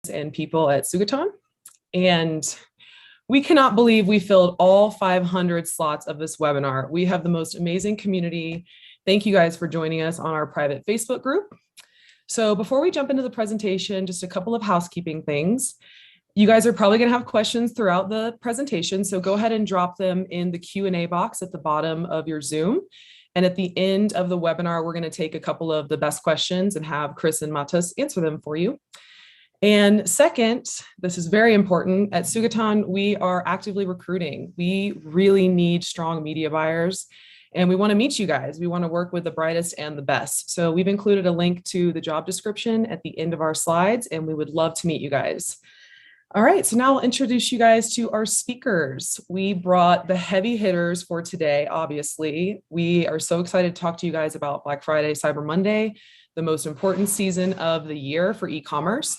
and people at Sugatan. And we cannot believe we filled all 500 slots of this webinar. We have the most amazing community. Thank you guys for joining us on our private Facebook group. So before we jump into the presentation, just a couple of housekeeping things. You guys are probably going to have questions throughout the presentation, so go ahead and drop them in the Q&A box at the bottom of your Zoom. And at the end of the webinar, we're going to take a couple of the best questions and have Kris and Matas answer them for you. And second, this is very important, at Sugatan, we are actively recruiting. We really need strong media buyers, and we want to meet you guys. We want to work with the brightest and the best. So we've included a link to the job description at the end of our slides, and we would love to meet you guys. All right, so now I'll introduce you guys to our speakers. We brought the heavy hitters for today, obviously. We are so excited to talk to you guys about Black Friday, Cyber Monday, the most important season of the year for e-commerce.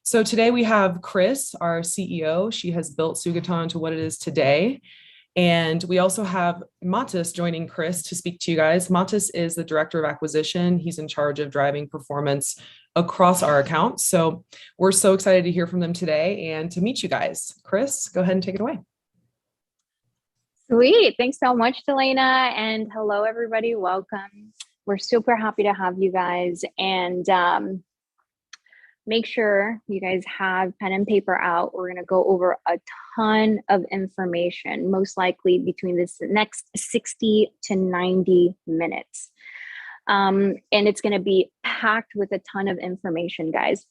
So today we have Kris, our CEO. She has built Sugatan to what it is today. And we also have Matas joining Kris to speak to you guys. Matas is the Director of Acquisition. He's in charge of driving performance across our accounts. So we're so excited to hear from them today and to meet you guys. Kris, go ahead and take it away. Sweet. Thanks so much, Delana. And hello, everybody. Welcome. We're super happy to have you guys. And make sure you guys have pen and paper out. We're going to go over a ton of information, most likely between this next 60 to 90 minutes. And it's going to be packed with a ton of information, guys.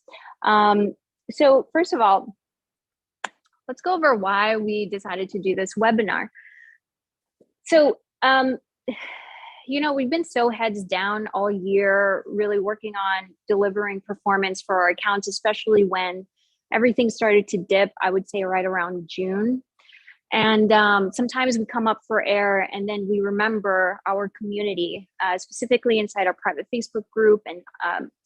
So first of all, let's go over why we decided to do this webinar. So, you know, we've been so heads down all year, really working on delivering performance for our accounts, especially when everything started to dip, I would say right around June. And sometimes we come up for air and then we remember our community, specifically inside our private Facebook group, and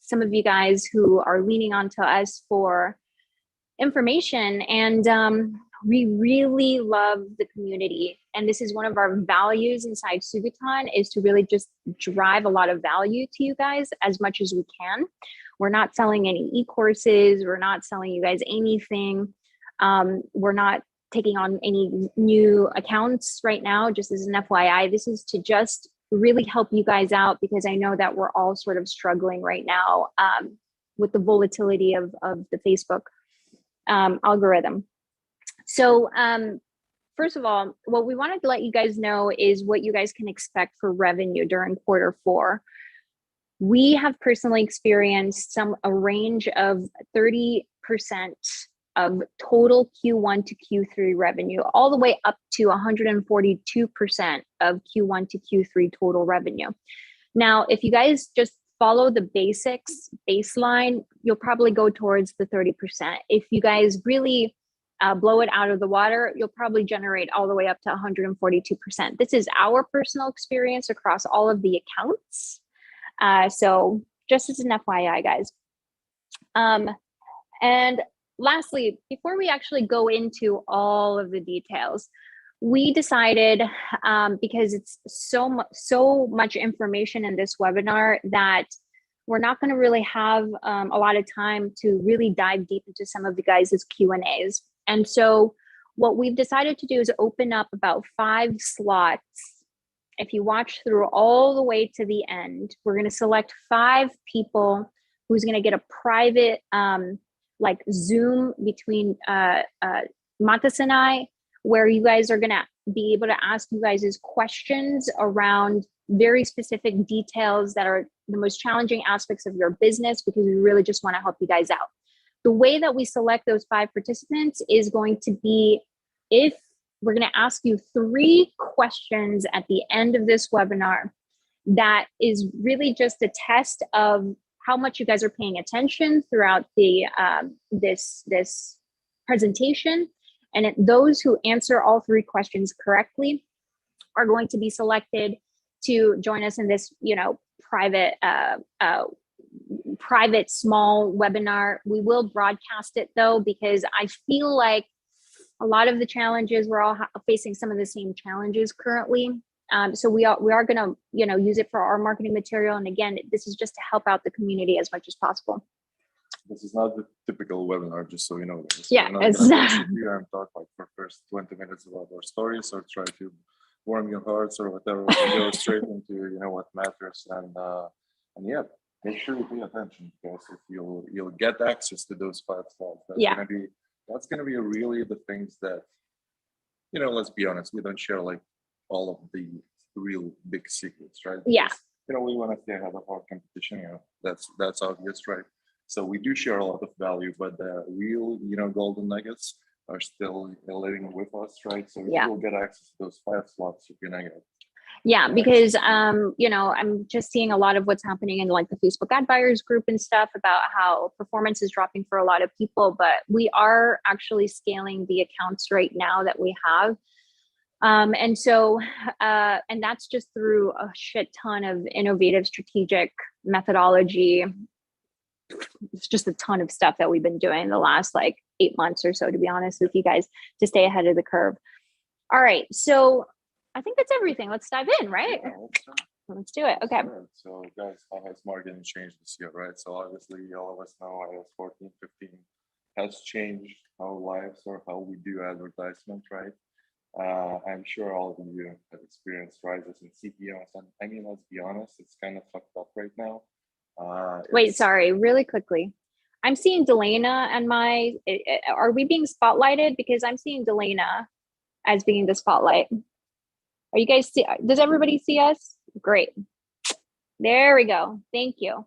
some of you guys who are leaning onto us for information. And we really love the community. And this is one of our values inside Sugatan, is to really just drive a lot of value to you guys as much as we can. We're not selling any e-courses. We're not selling you guys anything. We're not taking on any new accounts right now, just as an FYI. This is to just really help you guys out, because I know that we're all sort of struggling right now with the volatility of the Facebook algorithm. So first of all, what we wanted to let you guys know is what you guys can expect for revenue during Q4. We have personally experienced a range of 30% of total Q1 to Q3 revenue, all the way up to 142% of Q1 to Q3 total revenue. Now, if you guys just follow the baseline, you'll probably go towards the 30%. If you guys really blow it out of the water, you'll probably generate all the way up to 142%. This is our personal experience across all of the accounts. So just as an FYI, guys. And lastly, before we actually go into all of the details, we decided, because it's so much information in this webinar, that we're not going to really have a lot of time to really dive deep into some of the guys' Q&As. And so what we've decided to do is open up about 5 slots. If you watch through all the way to the end, we're going to select 5 people who's going to get a private like Zoom between Matas and I, where you guys are going to be able to ask you guys' questions around very specific details that are the most challenging aspects of your business, because we really just want to help you guys out. The way that we select those 5 participants is going to be, if we're going to ask you 3 questions at the end of this webinar, that is really just a test of how much you guys are paying attention throughout the this presentation. And those who answer all 3 questions correctly are going to be selected to join us in this, you know, private small webinar. We will broadcast it though, because I feel like a lot of the challenges, we're all facing some of the same challenges currently. So we are going to, you know, use it for our marketing material. And again, this is just to help out the community as much as possible. This is not the typical webinar, just so you know. Yeah, we're not it's gonna not. bullshit you and talk like for first 20 minutes about our stories or try to warm your hearts or whatever. We go straight into what matters and yeah, make sure you pay attention, because if you'll get access to those 5 slides, that's gonna be really the things that let's be honest, we don't share like all of the real big secrets, right? Yeah. Because, we want to stay ahead of our competition. That's obvious, right? So we do share a lot of value, but the real, golden nuggets are still living with us, right? So if you'll get access to those 5 slots, you're gonna get. Yeah, because I'm just seeing a lot of what's happening in like the Facebook ad buyers group and stuff about how performance is dropping for a lot of people, but we are actually scaling the accounts right now that we have. And that's just through a shit ton of innovative strategic methodology. It's just a ton of stuff that we've been doing the last like 8 months or so, to be honest with you guys, to stay ahead of the curve. All right. So I think that's everything. Let's dive in, right? Yeah, let's do it. Okay. So guys, how has marketing changed this year, right? So obviously all of us know iOS 14, 15 has changed our lives or how we do advertisement, right? I'm sure all of you have experienced rises in CPMs, and I mean, let's be honest, it's kind of fucked up right now. Wait, sorry, really quickly. I'm seeing Delana and are we being spotlighted? Because I'm seeing Delana as being the spotlight. Are you guys does everybody see us? Great. There we go. Thank you.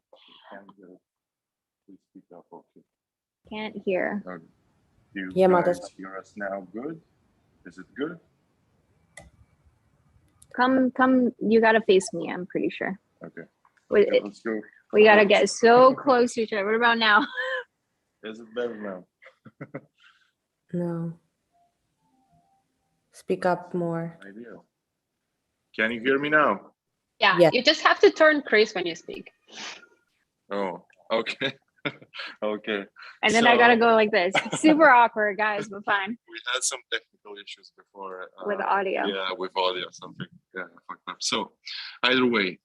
Please speak up, okay. Can't hear. Do you guys hear us now? Good? Is it good? Come, you gotta face me, I'm pretty sure. Okay. Wait, let's go. We gotta get so close to each other. What about now? Is it better now? No. Speak up more. Ideal. Can you hear me now? Yeah, you just have to turn Kris when you speak. Oh, okay. Okay. And then I gotta go like this. Super awkward, guys, but fine. We had some technical issues before. With audio. Yeah, with audio, something. Yeah, fucked up. So, either way,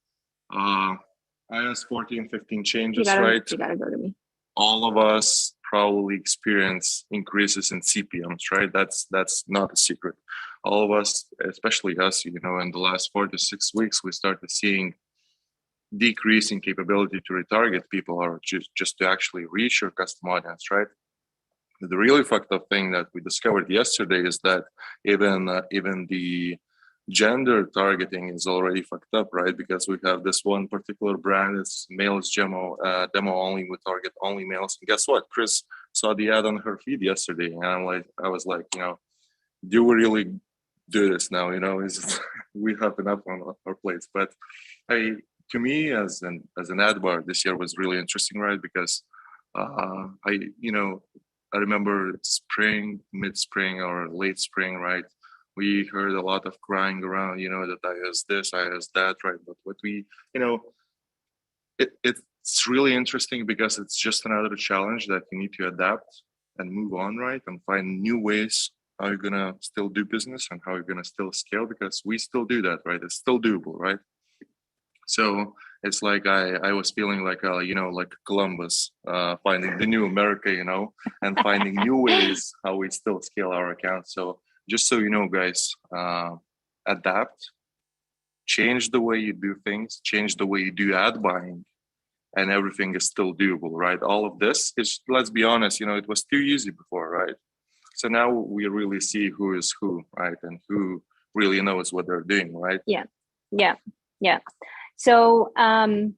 iOS 14, 15 changes, right? You gotta go to me. All of us probably experience increases in CPMs, right? That's not a secret. All of us, especially us, in the last 4 to 6 weeks, we started seeing decreasing capability to retarget people or just to actually reach your custom audience, right? The really fucked up thing that we discovered yesterday is that even the gender targeting is already fucked up, right? Because we have this one particular brand, it's males demo only, we target only males. And guess what? Kris saw the ad on her feed yesterday, and I was like, do we really do this now? We have enough on our plates. But to me, as an ad buyer, this year was really interesting, right? Because I remember mid-spring or late spring, right? We heard a lot of crying around, that I has this, I has that, right? But what we, it's really interesting because it's just another challenge that you need to adapt and move on, right? And find new ways how you're gonna still do business and how you're gonna still scale, because we still do that, right? It's still doable, right? So it's like I was feeling like like Columbus finding the new America, and finding new ways how we still scale our account. So just so you know, guys, adapt, change the way you do things, change the way you do ad buying, and everything is still doable, right? All of this is, let's be honest, it was too easy before, right? So now we really see who is who, right? And who really knows what they're doing, right? Yeah. So now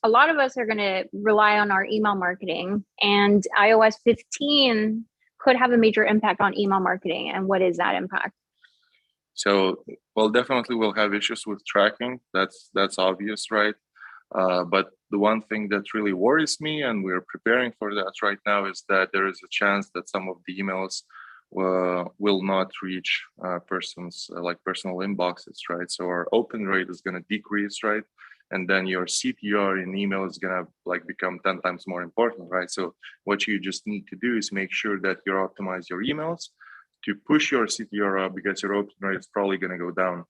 a lot of us are going to rely on our email marketing, and iOS 15 could have a major impact on email marketing. And what is that impact? So, well, definitely we'll have issues with tracking. That's obvious, right? But the one thing that really worries me, and we're preparing for that right now, is that there is a chance that some of the emails will not reach persons like personal inboxes, right? So our open rate is going to decrease, right? And then your CTR in email is going to become 10 times more important, right? So what you just need to do is make sure that you optimize your emails to push your CTR up, because your open rate is probably going to go down.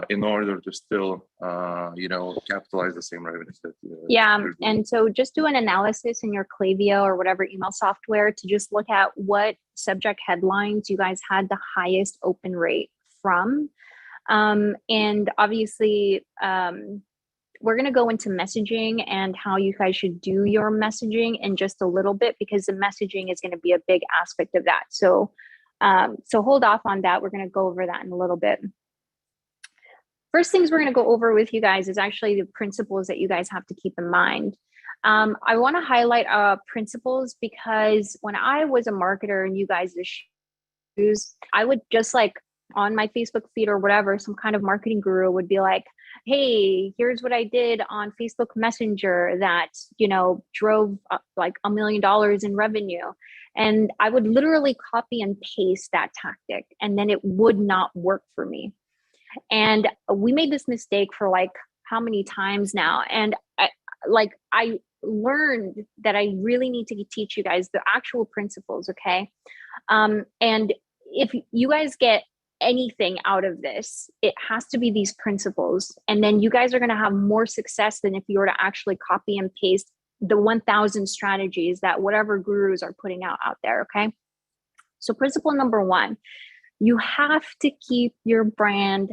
in order to still, capitalize the same revenues that. Yeah, and so just do an analysis in your Klaviyo or whatever email software to just look at what subject headlines you guys had the highest open rate from. And obviously, we're going to go into messaging and how you guys should do your messaging in just a little bit, because the messaging is going to be a big aspect of that. So, so hold off on that. We're going to go over that in a little bit. First things we're going to go over with you guys is actually the principles that you guys have to keep in mind. I want to highlight principles because when I was a marketer and you guys' shoes, I would just like on my Facebook feed or whatever, some kind of marketing guru would be like, hey, here's what I did on Facebook Messenger that, drove like $1 million in revenue. And I would literally copy and paste that tactic, and then it would not work for me. And we made this mistake for like how many times now? And I learned that I really need to teach you guys the actual principles, okay? And if you guys get anything out of this, it has to be these principles. And then you guys are going to have more success than if you were to actually copy and paste the 1,000 strategies that whatever gurus are putting out there, okay? So principle number 1, you have to keep your brand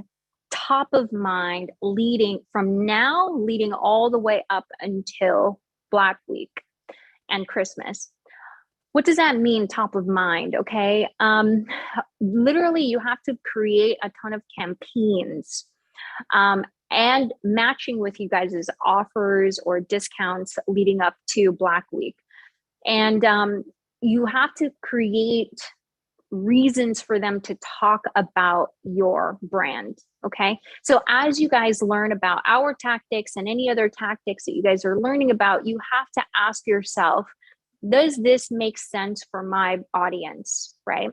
top of mind leading all the way up until Black Week and Christmas. What does that mean, top of mind? Okay. Literally, you have to create a ton of campaigns and matching with you guys' offers or discounts leading up to Black Week. And you have to create reasons for them to talk about your brand. Okay. So as you guys learn about our tactics and any other tactics that you guys are learning about, you have to ask yourself, does this make sense for my audience? Right.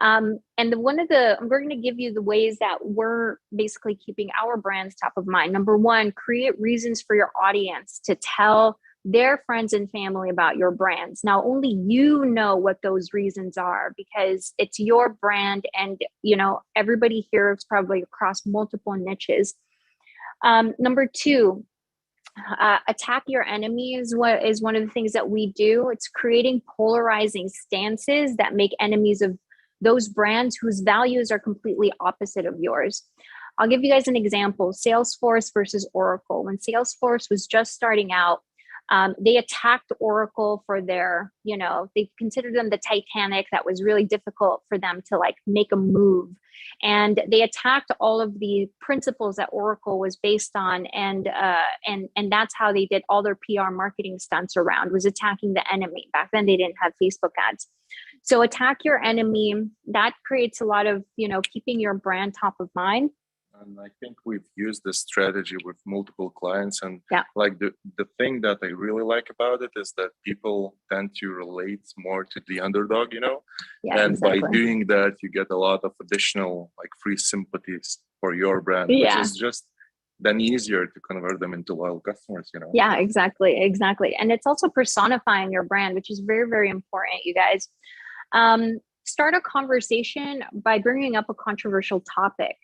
And we're going to give you the ways that we're basically keeping our brands top of mind. Number 1, create reasons for your audience to tell their friends and family about your brands. Now, only you know what those reasons are because it's your brand, and everybody here is probably across multiple niches. Number 2, attack your enemy is one of the things that we do. It's creating polarizing stances that make enemies of those brands whose values are completely opposite of yours. I'll give you guys an example. Salesforce versus Oracle. When Salesforce was just starting out, they attacked Oracle for their, they considered them the Titanic that was really difficult for them to like make a move. And they attacked all of the principles that Oracle was based on. And that's how they did all their PR marketing stunts around, was attacking the enemy. Back then they didn't have Facebook ads. So attack your enemy. That creates a lot of, keeping your brand top of mind. And I think we've used this strategy with multiple clients. And yeah. the thing that I really like about it is that people tend to relate more to the underdog, Yeah, and exactly. by doing that, you get a lot of additional free sympathies for your brand, Yeah. which is just then easier to convert them into loyal customers, Yeah, exactly. And it's also personifying your brand, which is very, very important, you guys. Start a conversation by bringing up a controversial topic.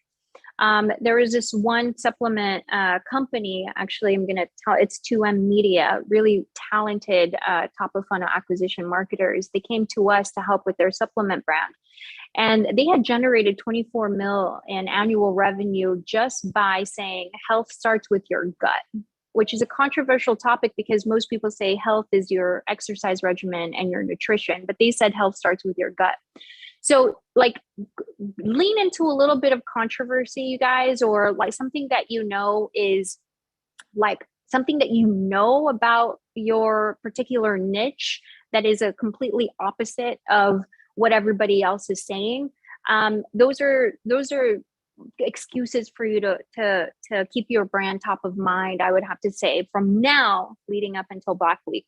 There is this one supplement company, actually, I'm going to tell, it's 2M Media, really talented top of funnel acquisition marketers. They came to us to help with their supplement brand. And they had generated 24 mil in annual revenue just by saying health starts with your gut, which is a controversial topic because most people say health is your exercise regimen and your nutrition, but they said health starts with your gut. So lean into a little bit of controversy, you guys, or something that is something that about your particular niche that is a completely opposite of what everybody else is saying. Those are excuses for you to keep your brand top of mind, I would have to say, from now leading up until Black Week.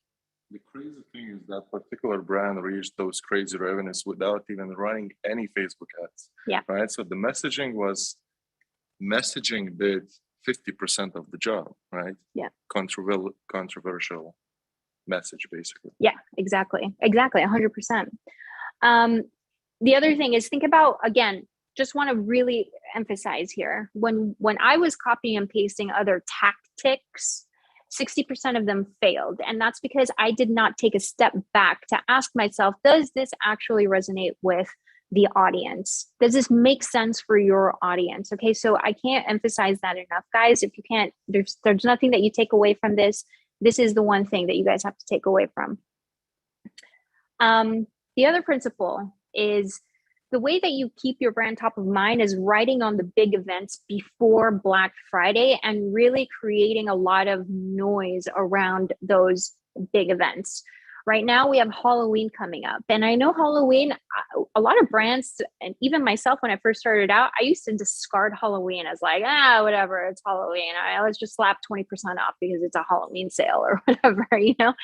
The crazy thing is that particular brand reached those crazy revenues without even running any Facebook ads. Yeah. Right. So the messaging did 50% of the job, right? Yeah. Controversial message, basically. Yeah, exactly. 100%. The other thing is think about, again, just want to really emphasize here. When I was copying and pasting other tactics, 60% of them failed. And that's because I did not take a step back to ask myself, does this actually resonate with the audience? Does this make sense for your audience? Okay, so I can't emphasize that enough, guys. If you can't, there's nothing that you take away from this. This is the one thing that you guys have to take away from. The other principle is the way that you keep your brand top of mind is writing on the big events before Black Friday and really creating a lot of noise around those big events. Right now we have Halloween coming up, and I know Halloween, a lot of brands, and even myself when I first started out, I used to discard Halloween as like, whatever, it's Halloween. Let's just slap 20% off because it's a Halloween sale or whatever, you know?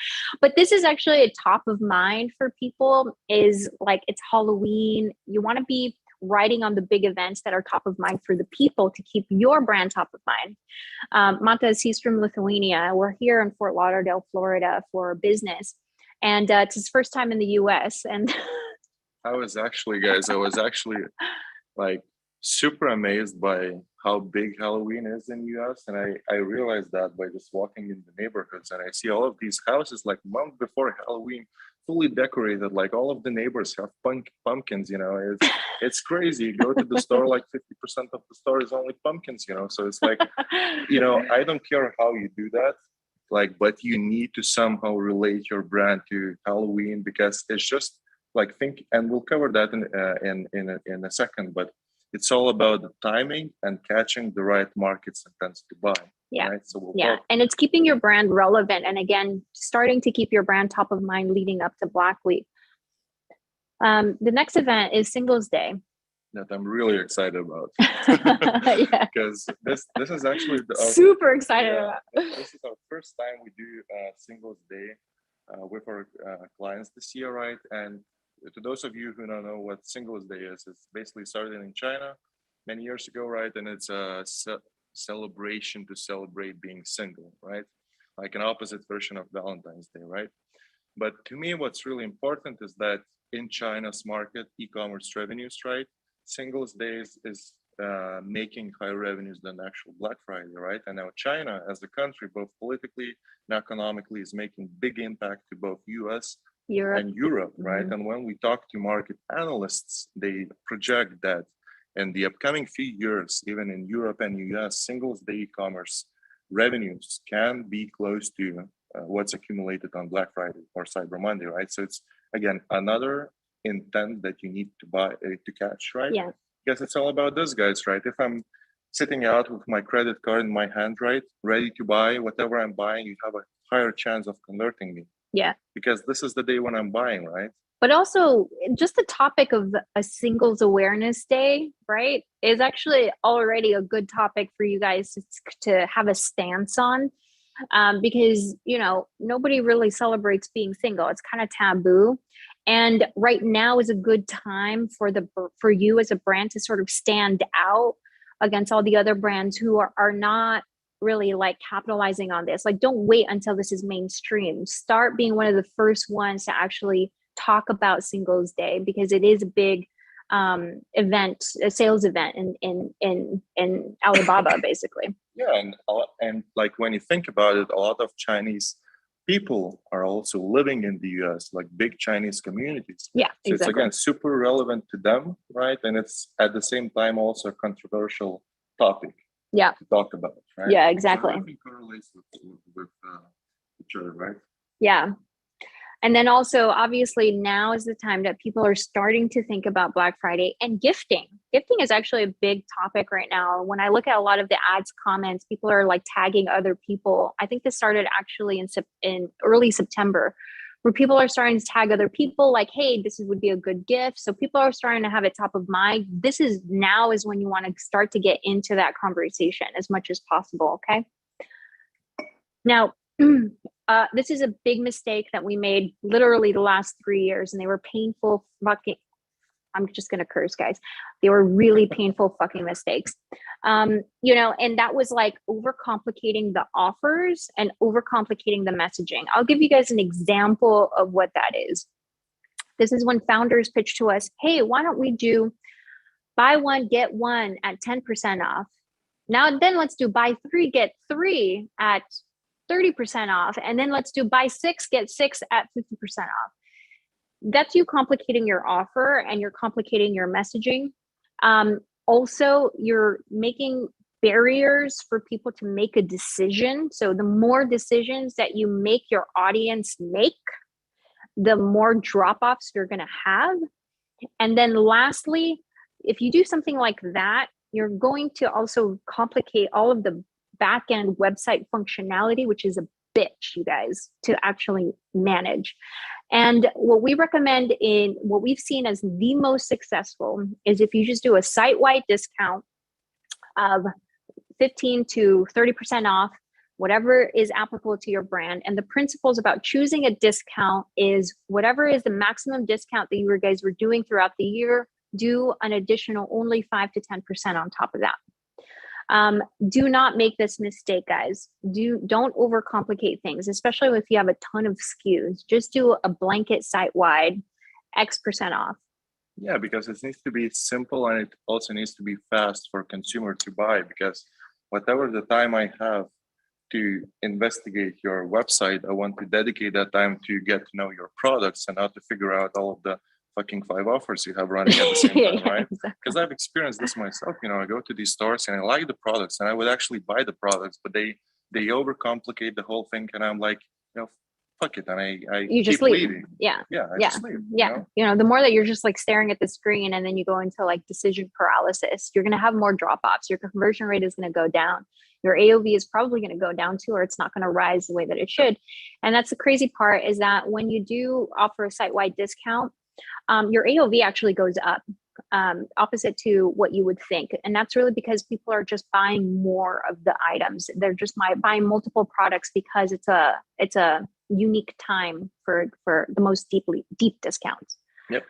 But this is actually a top of mind for people, is like, it's Halloween. You want to be writing on the big events that are top of mind for the people to keep your brand top of mind. Matas, he's from Lithuania. We're here in Fort Lauderdale, Florida for business. And it's his first time in the US. And I was actually like super amazed by how big Halloween is in US. And I realized that by just walking in the neighborhoods, and I see all of these houses like month before Halloween, fully decorated. Like all of the neighbors have pumpkins, you know, it's crazy. You go to the store, like 50% of the store is only pumpkins, you know? So it's like, you know, I don't care how you do that. Like, but you need to somehow relate your brand to Halloween, because it's just like and we'll cover that in a second, but it's all about the timing and catching the right markets and tends to buy. Yeah. Right? So we'll talk. And it's keeping your brand relevant. And again, starting to keep your brand top of mind leading up to Black Week. The next event is Singles Day. That I'm really excited about. Because this is actually super excited about. This is our first time we do Singles Day with our clients this year, right? And to those of you who don't know what Singles Day is, it's basically started in China many years ago, right? And it's a celebration to celebrate being single, right? Like an opposite version of Valentine's Day, right? But to me, what's really important is that in China's market, e-commerce revenues, right? Singles Days is making higher revenues than actual Black Friday, right? And now China as a country, both politically and economically, is making big impact to both US and Europe, right? Mm-hmm. And when we talk to market analysts, they project that in the upcoming few years, even in Europe and US, Singles Day e-commerce revenues can be close to what's accumulated on Black Friday or Cyber Monday, right? So it's, again, another intent that you need to buy to catch, right? Yeah. Because it's all about this, guys, right? If I'm sitting out with my credit card in my hand, right, ready to buy whatever I'm buying, you have a higher chance of converting me. Yeah. Because this is the day when I'm buying, right? But also, just the topic of a Singles Awareness Day, right, is actually already a good topic for you guys to have a stance on, because, you know, nobody really celebrates being single. It's kind of taboo. And right now is a good time for you as a brand to sort of stand out against all the other brands who are not really like capitalizing on this. Like, don't wait until this is mainstream. Start being one of the first ones to actually talk about Singles Day, because it is a big event, a sales event in Alibaba, basically. Yeah, and like when you think about it, a lot of Chinese people are also living in the US, like big Chinese communities. Yeah, so exactly. It's again super relevant to them, right? And it's at the same time also a controversial topic. Yeah. To talk about, right? Yeah, exactly. So I think correlates with each other, right? Yeah. And then also, obviously, now is the time that people are starting to think about Black Friday and gifting. Gifting is actually a big topic right now. When I look at a lot of the ads comments, people are like tagging other people. I think this started actually in early September, where people are starting to tag other people like, hey, would be a good gift. So people are starting to have it top of mind. This is when you want to start to get into that conversation as much as possible, okay? Now, this is a big mistake that we made literally the last 3 years, and they were painful fucking, I'm just going to curse, guys. They were really painful fucking mistakes. You know, and that was like overcomplicating the offers and overcomplicating the messaging. I'll give you guys an example of what that is. This is when founders pitch to us, hey, why don't we do buy one, get one at 10% off. Now, then let's do buy three, get three at 30% off. And then let's do buy six, get six at 50% off. That's you complicating your offer and you're complicating your messaging. Also, you're making barriers for people to make a decision. So the more decisions that you make your audience make, the more drop-offs you're going to have. And then lastly, if you do something like that, you're going to also complicate all of the back-end website functionality, which is a bitch, you guys, to actually manage. And what we recommend in what we've seen as the most successful is if you just do a site-wide discount of 15 to 30% off, whatever is applicable to your brand. And the principles about choosing a discount is whatever is the maximum discount that you guys were doing throughout the year, do an additional only 5 to 10% on top of that. Do not make this mistake, guys. Don't overcomplicate things, especially if you have a ton of SKUs. Just do a blanket site-wide X% off. Yeah, because it needs to be simple and it also needs to be fast for consumer to buy, because whatever the time I have to investigate your website, I want to dedicate that time to get to know your products and not to figure out all of the fucking 5 offers you have running at the same time, right? Because I've experienced this myself. I go to these stores and I like the products and I would actually buy the products, but they overcomplicate the whole thing, and I'm like, fuck it, and I you just keep leave. leaving. Yeah. Just leave. Yeah. The more that you're just like staring at the screen and then you go into like decision paralysis, you're going to have more drop-offs. Your conversion rate is going to go down. Your AOV is probably going to go down too, or it's not going to rise the way that it should. And that's the crazy part, is that when you do offer a site-wide discount, your AOV actually goes up, opposite to what you would think. And that's really because people are just buying more of the items. They're just buying multiple products because it's a unique time for the most deep discounts. Yep.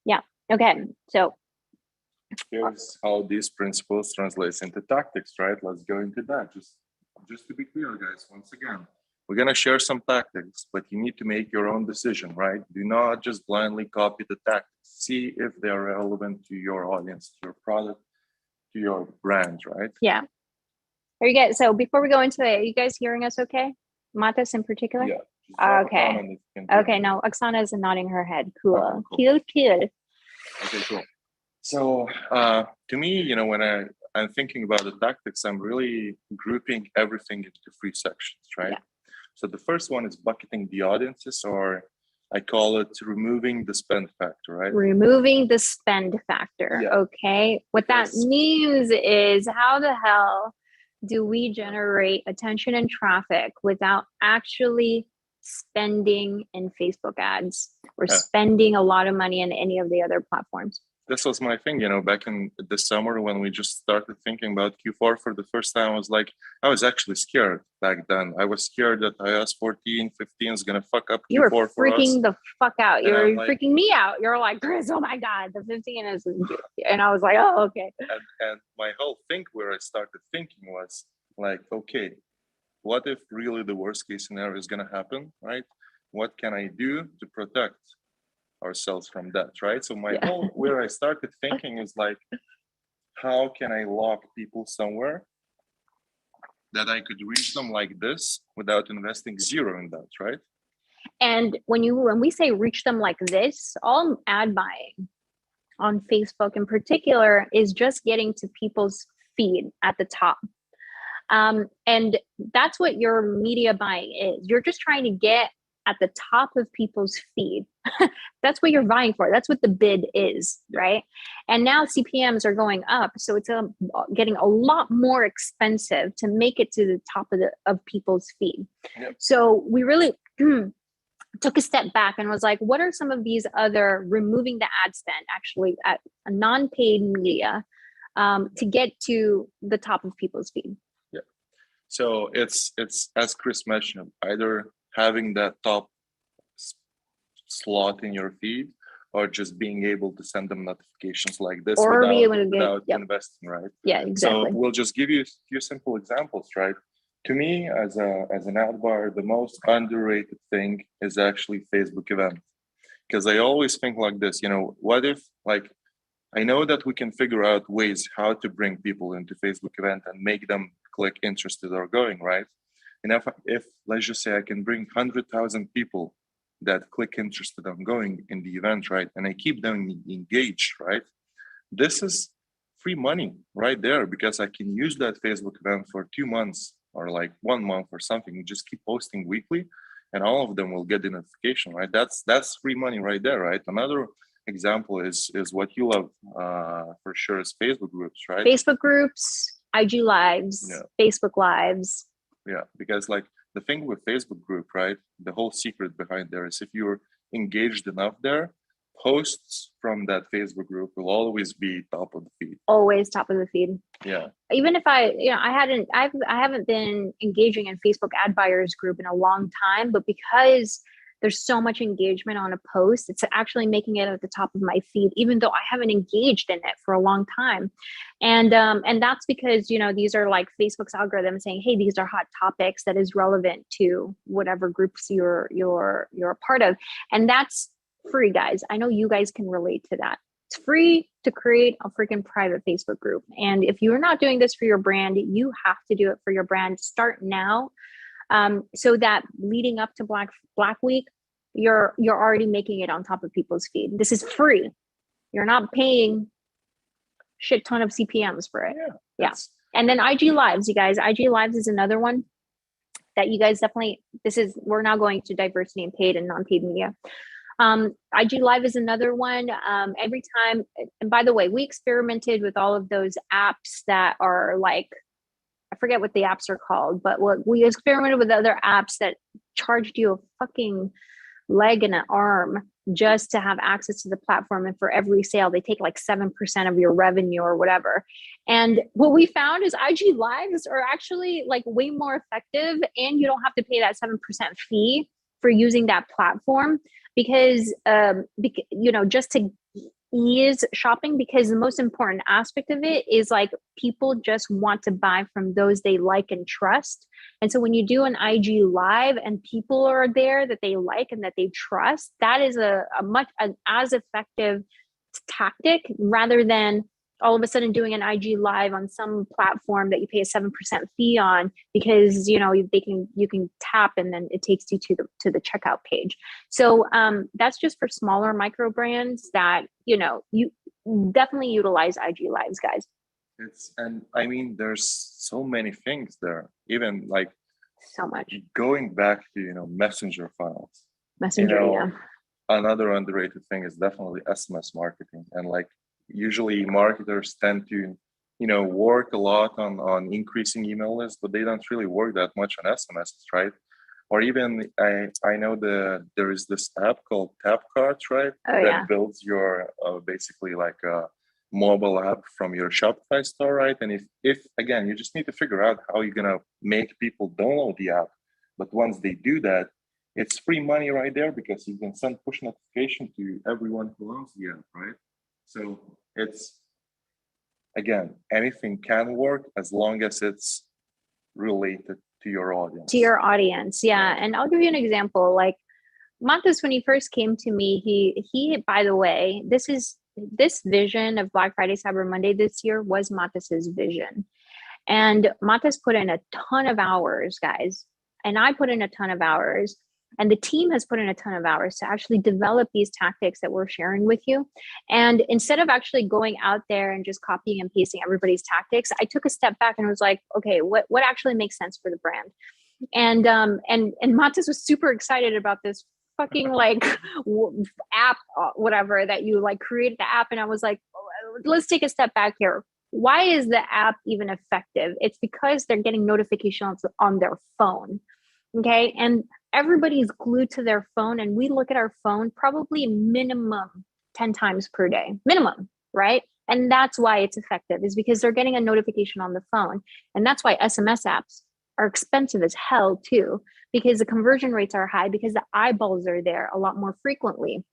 Yeah. Okay. So here's how these principles translates into tactics, right? Let's go into that. Just to be clear, guys, once again, we're going to share some tactics, but you need to make your own decision, right? Do not just blindly copy the tactics. See if they are relevant to your audience, to your product, to your brand, right? Yeah. Are you guys, so before we go into it, are you guys hearing us okay? Matas in particular? Yeah. Okay. Okay, no, Oksana is nodding her head. Cool. Cool. Cute. Okay, cool. So to me, when I'm thinking about the tactics, I'm really grouping everything into 3 sections, right? Yeah. So the first one is bucketing the audiences, or I call it removing the spend factor, right? Removing the spend factor. Yeah. Okay. What that means is, how the hell do we generate attention and traffic without actually spending in Facebook ads or spending a lot of money in any of the other platforms? This was my thing, back in the summer when we just started thinking about Q4 for the first time. I was actually scared back then. I was scared that iOS 14, 15 is going to fuck up Q4 you were for us. freaking the fuck out. You were like, freaking me out. You're like, Kris, oh my God, the 15 is, and I was like, oh, okay. And my whole thing where I started thinking was like, okay, what if really the worst case scenario is going to happen, right? What can I do to protect ourselves from that, right? So my whole where I started thinking is like, how can I lock people somewhere that I could reach them like this without investing zero in that, right? And when we say reach them like this, all ad buying on Facebook in particular is just getting to people's feed at the top. And that's what your media buying is. You're just trying to get at the top of people's feed. That's what you're vying for. That's what the bid is, right? And now CPMs are going up, so it's getting a lot more expensive to make it to the top of people's feed. Yep. So we really took a step back and was like, what are some of these other removing the ad spend actually at a non-paid media to get to the top of people's feed? Yeah. So it's as Kris mentioned, either having that top slot in your feed, or just being able to send them notifications like this or without investing, right? Yeah, exactly. So we'll just give you a few simple examples, right? To me, as an ad buyer, the most underrated thing is actually Facebook event, because I always think like this. What if, like, I know that we can figure out ways how to bring people into Facebook event and make them click interested or going, right? And if let's just say I can bring 100,000 people that click interested on going in the event, right? And I keep them engaged, right? This is free money right there, because I can use that Facebook event for 2 months or like 1 month or something. You just keep posting weekly and all of them will get the notification, right? That's free money right there, right? Another example is what you love for sure is Facebook groups, right? Facebook groups, IG lives, Yeah. Facebook lives. Yeah, because like the thing with Facebook group, right? The whole secret behind there is if you're engaged enough there, posts from that Facebook group will always be top of the feed. Always top of the feed. Yeah. Even if I haven't been engaging in Facebook ad buyers group in a long time, but because there's so much engagement on a post, it's actually making it at the top of my feed, even though I haven't engaged in it for a long time. And that's because, these are like Facebook's algorithm saying, hey, these are hot topics that is relevant to whatever groups you're a part of. And that's free, guys. I know you guys can relate to that. It's free to create a freaking private Facebook group. And if you're not doing this for your brand, you have to do it for your brand. Start now. So that leading up to Black Week, you're already making it on top of people's feed. This is free. You're not paying shit ton of CPMs for it. Yeah. And then IG Lives, you guys. IG Lives is another one that you guys definitely, we're now going to diversity and paid and non-paid media. IG Live is another one. Every time, and by the way, we experimented with all of those apps that are like, I forget what the apps are called, but we experimented with other apps that charged you a fucking leg and an arm just to have access to the platform. And for every sale, they take like 7% of your revenue or whatever. And what we found is IG Lives are actually like way more effective, and you don't have to pay that 7% fee for using that platform because just to ease shopping, because the most important aspect of it is like people just want to buy from those they like and trust. And so when you do an IG live and people are there that they like and that they trust, that is as effective tactic rather than all of a sudden doing an IG live on some platform that you pay a 7% fee on because you can tap and then it takes you to the checkout page. So that's just for smaller micro brands that you definitely utilize IG lives, guys. There's so many things there, even like so much going back to messenger files. Yeah. Another underrated thing is definitely SMS marketing, and like usually marketers tend to work a lot on increasing email lists, but they don't really work that much on SMS, right? Or even I know there is this app called TapCarts, right? That builds your basically like a mobile app from your Shopify store, right? And if again, you just need to figure out how you're gonna make people download the app. But once they do that, it's free money right there because you can send push notification to everyone who owns the app, right? So it's, again, anything can work as long as it's related to your audience. Yeah. And I'll give you an example. Like Matas, when he first came to me, he by the way, this vision of Black Friday, Cyber Monday this year was Matas's vision. And Matas put in a ton of hours, guys. And I put in a ton of hours. And the team has put in a ton of hours to actually develop these tactics that we're sharing with you. And instead of actually going out there and just copying and pasting everybody's tactics, I took a step back and was like, okay, what actually makes sense for the brand? And Matas was super excited about this fucking like app, whatever, that you like created the app. And I was like, let's take a step back here. Why is the app even effective? It's because they're getting notifications on their phone. Okay. And everybody's glued to their phone, and we look at our phone probably minimum 10 times per day, minimum, right? And that's why it's effective, is because they're getting a notification on the phone. And that's why SMS apps are expensive as hell too, because the conversion rates are high because the eyeballs are there a lot more frequently.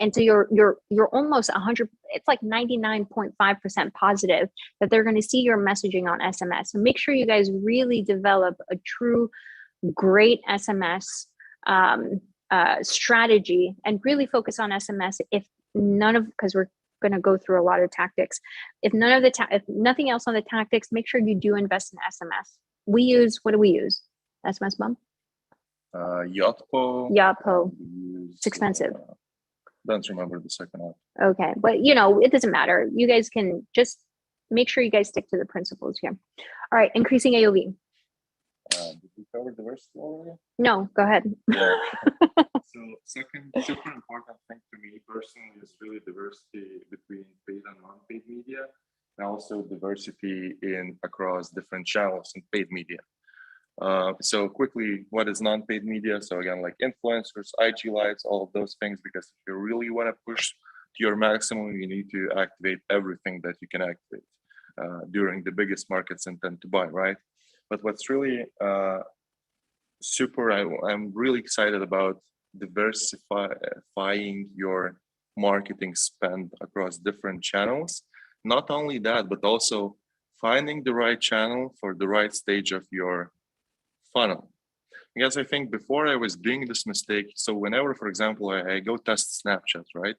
And so you're almost 100, it's like 99.5% positive that they're going to see your messaging on SMS. So make sure you guys really develop a true great SMS strategy and really focus on SMS. Because we're going to go through a lot of tactics. If nothing else on the tactics, make sure you do invest in SMS. What do we use? SMS Bump? Yotpo. Yotpo. It's expensive. Don't remember the second one. Okay, but it doesn't matter. You guys can just make sure you guys stick to the principles here. All right, increasing AOV. Did we cover diversity already? No, go ahead. Yeah. So second super important thing to me personally is really diversity between paid and non-paid media, and also diversity across different channels in paid media. So quickly, what is non-paid media? So again, like influencers, IG lives, all of those things, because if you really want to push to your maximum, you need to activate everything that you can activate during the biggest markets intent to buy, right? But what's really I'm really excited about diversifying your marketing spend across different channels. Not only that, but also finding the right channel for the right stage of your funnel. Because I think before I was doing this mistake, so whenever, for example, I go test Snapchat, right?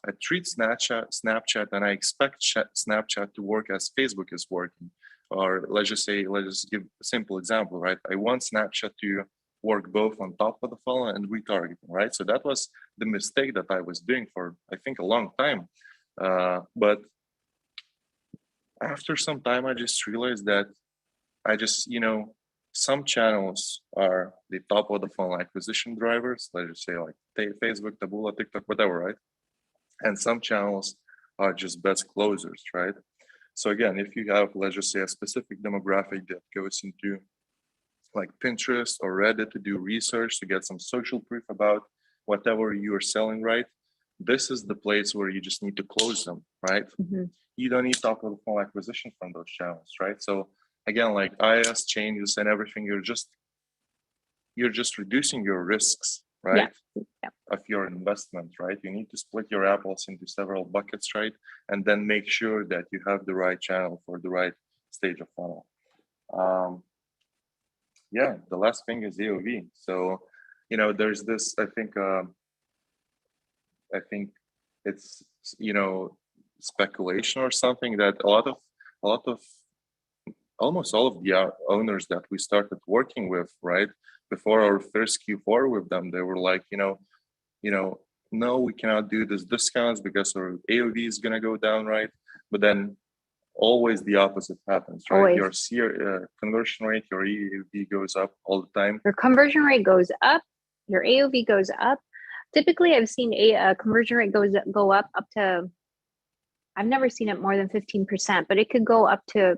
I treat Snapchat and I expect Snapchat to work as Facebook is working. Or let's just give a simple example, right? I want Snapchat to work both on top of the funnel and retargeting, right? So that was the mistake that I was doing for, I think, a long time. But after some time, I just realized that some channels are the top of the funnel acquisition drivers, let's just say like Facebook, Taboola, TikTok, whatever, right? And some channels are just best closers, right? So again, if you have, let's just say, a specific demographic that goes into like Pinterest or Reddit to do research to get some social proof about whatever you are selling, right? This is the place where you just need to close them, right? Mm-hmm. You don't need top of the funnel acquisition from those channels, right? So again, like IS changes and everything, you're just reducing your risks, right? Yeah. Of your investment, right? You need to split your apples into several buckets, right? And then make sure that you have the right channel for the right stage of funnel. The last thing is AOV. So, there's this, I think it's, speculation or something that almost all of the owners that we started working with, right, before our first Q4 with them, they were like, no, we cannot do this discounts because our AOV is gonna go down, right? But then always the opposite happens, right? Always. Your conversion rate, your AOV goes up all the time. Your conversion rate goes up, your AOV goes up. Typically, I've seen a conversion rate go up to, I've never seen it more than 15%, but it could go up to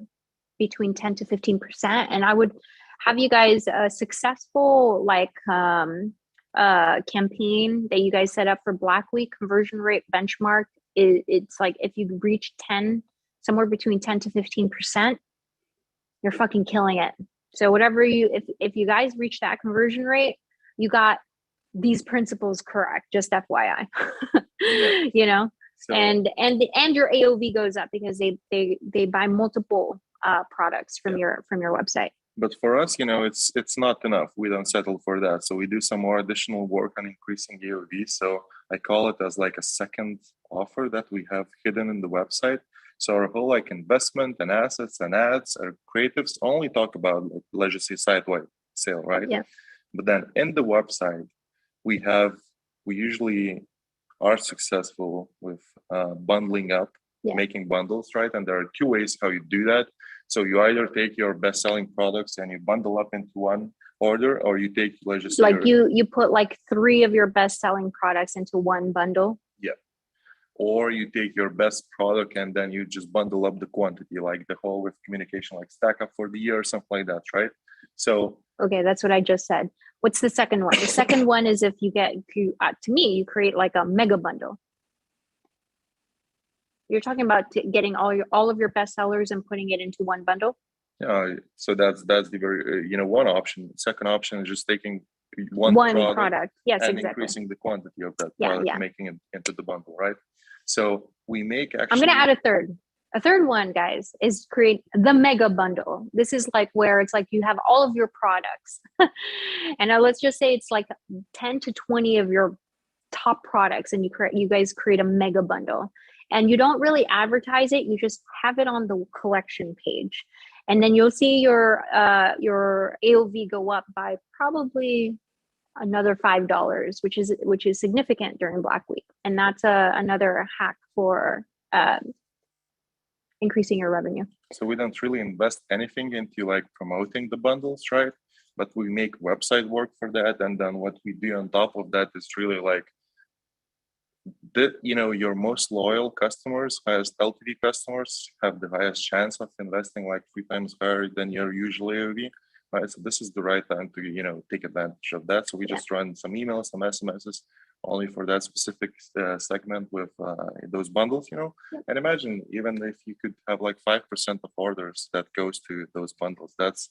between 10 to 15%. And I would have you guys a successful campaign that you guys set up for Black Week conversion rate benchmark. It's like if you reach 10, somewhere between 10 to 15%, you're fucking killing it. So whatever if you guys reach that conversion rate, you got these principles correct, just FYI. Yeah. So, and your AOV goes up because they buy multiple products from your website. But for us, it's not enough. We don't settle for that. So we do some more additional work on increasing AOV. So I call it as like a second offer that we have hidden in the website. So our whole investment and assets and ads or creatives only talk about let's just say site-wide sale, right? Yeah. But then in the website, we usually are successful with bundling up, making bundles, right? And there are two ways how you do that. So you either take your best-selling products and you bundle up into one order, or you take, let's just say, you put like 3 of your best-selling products into one bundle. Yeah. Or you take your best product and then you just bundle up the quantity, like the whole with communication, like stack up for the year or something like that, right? So okay, that's what I just said. What's the second one? The second one is if you you create like a mega bundle. You're talking about getting all of your best sellers and putting it into one bundle. Yeah, so that's the very one option. The second option is just taking one product. Yes, and exactly. Increasing the quantity of that product, making it into the bundle, right? So we make actually. I'm going to add a third. A third one, guys, is create the mega bundle. This is like where it's like you have all of your products, and let's just say it's like 10 to 20 of your top products, and you guys create a mega bundle. and you don't really advertise it. You just have it on the collection page, and then you'll see your AOV go up by probably another $5, which is significant during Black Week. And that's another hack for increasing your revenue. So we don't really invest anything into like promoting the bundles, right? But we make website work for that, and then what we do on top of that is really like your most loyal customers, highest LTV customers, have the highest chance of investing like 3 times higher than your usual AOV. Right, so this is the right time to take advantage of that. So we just run some emails, some SMSs only for that specific segment with those bundles. And imagine even if you could have like 5% of orders that goes to those bundles, that's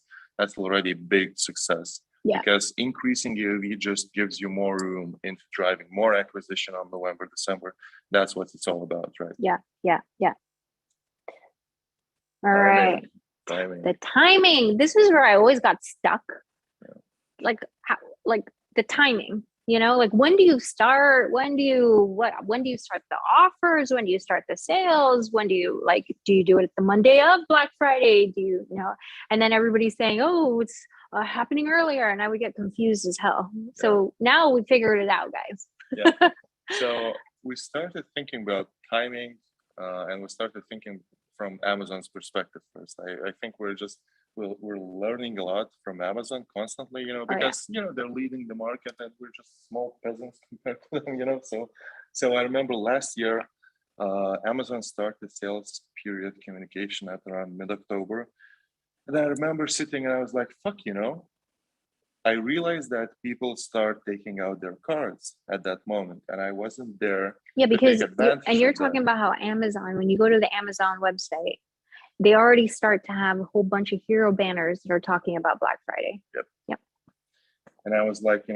already a big success. Yeah. Because increasing AOV just gives you more room into driving more acquisition on November, December. That's what it's all about, right? Yeah. All right. Timing. The timing. This is where I always got stuck. Yeah. Like the timing. Like when do you start? When do you start the offers? When do you start the sales? When do you do it the Monday of Black Friday? Do you know? And then everybody's saying, oh, it's happening earlier, and I would get confused as hell. Yeah. So now we figured it out, guys. Yeah. So we started thinking about timing, and we started thinking from Amazon's perspective first. I think we're learning a lot from Amazon constantly, because they're leading the market and we're just small peasants compared to them, So I remember last year, Amazon started sales period communication at around mid-October. And I remember sitting and I was like, fuck, I realized that people start taking out their cards at that moment, and I wasn't there. Yeah, because you're talking about how Amazon, when you go to the Amazon website, they already start to have a whole bunch of hero banners that are talking about Black Friday. Yep. And I was like,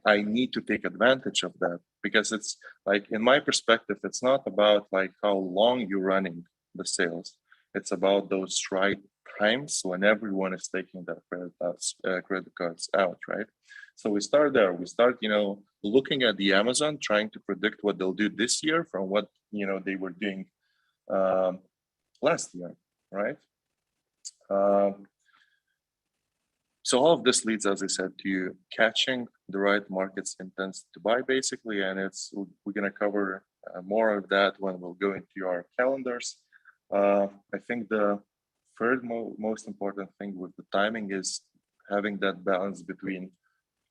I need to take advantage of that, because it's like, in my perspective, it's not about like how long you're running the sales. It's about those right times when everyone is taking their credit cards out, right? So we start there. We start, looking at the Amazon, trying to predict what they'll do this year from what, they were doing last year, right? So all of this leads, as I said, to you catching the right market's intent to buy, basically, and we're going to cover more of that when we'll go into our calendars. I think the third most important thing with the timing is having that balance between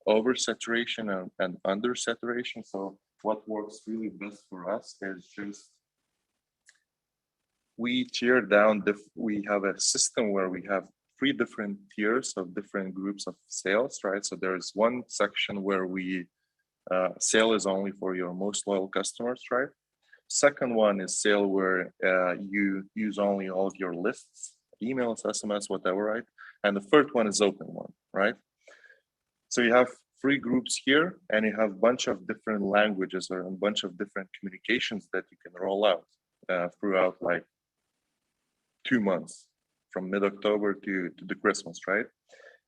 oversaturation and undersaturation. So what works really best for us is just we tear down we have a system where we have 3 different tiers of different groups of sales, right? So there's one section where we sale is only for your most loyal customers, right? Second one is sale where you use only all of your lists, emails, SMS, whatever, right? And the third one is open one, right? So you have 3 groups here, and you have a bunch of different languages or a bunch of different communications that you can roll out throughout like 2 months, from mid-October to the Christmas, right?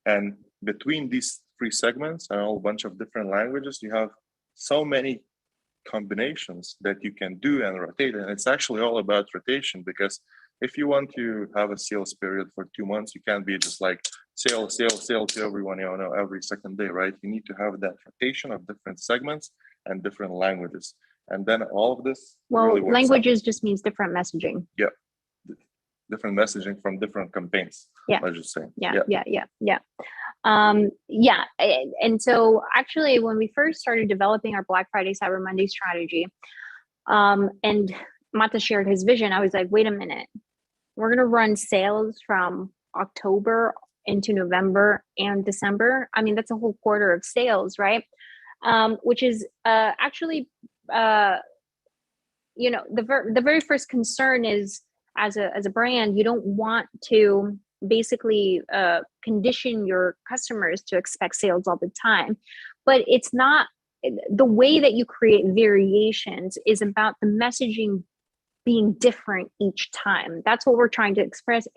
And between these 3 segments and a whole bunch of different languages, you have so many combinations that you can do and rotate. And it's actually all about rotation, because if you want to have a sales period for 2 months, you can't be just like sale to everyone, every second day, right? You need to have that rotation of different segments and different languages. And then all of this really works languages out. Just means different messaging. Yeah. Different messaging from different campaigns. Yeah. Let's just say. Yeah. And so actually, when we first started developing our Black Friday, Cyber Monday strategy, and Mata shared his vision, I was like, wait a minute, we're going to run sales from October into November and December. I mean, that's a whole quarter of sales, right? Which is actually, the very first concern is, as a brand, you don't want to basically condition your customers to expect sales all the time. But it's not, the way that you create variations is about the messaging being different each time. That's what we're trying to express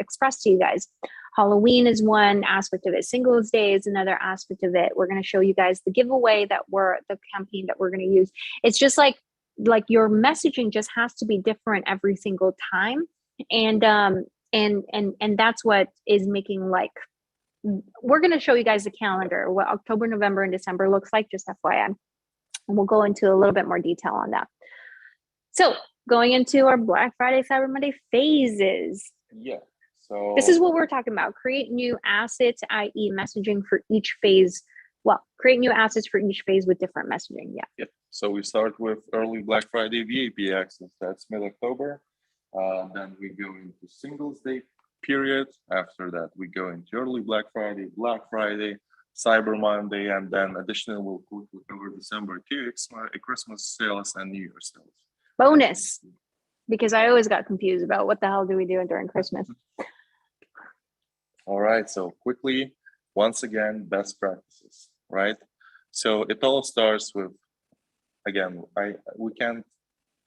to you guys. Halloween is one aspect of it. Singles Day is another aspect of it. We're going to show you guys the giveaway the campaign that we're going to use. It's just like like your messaging just has to be different every single time. And that's what is making, like, we're going to show you guys the calendar, what October, November, and December looks like, just FYI. And we'll go into a little bit more detail on that. So going into our Black Friday, Cyber Monday phases. Yeah. So this is what we're talking about. Create new assets, i.e. messaging for each phase. Well, create new assets for each phase with different messaging. Yeah. Yeah. So we start with early Black Friday VIP access. That's mid-October. Then we go into Singles Day period. After that, we go into early Black Friday, Cyber Monday, and then additionally we'll cover December too, Christmas sales and New Year's sales. Bonus, because I always got confused about what the hell do we do during Christmas. All right, so quickly, once again, best practices, right? So it all starts with, again, we can't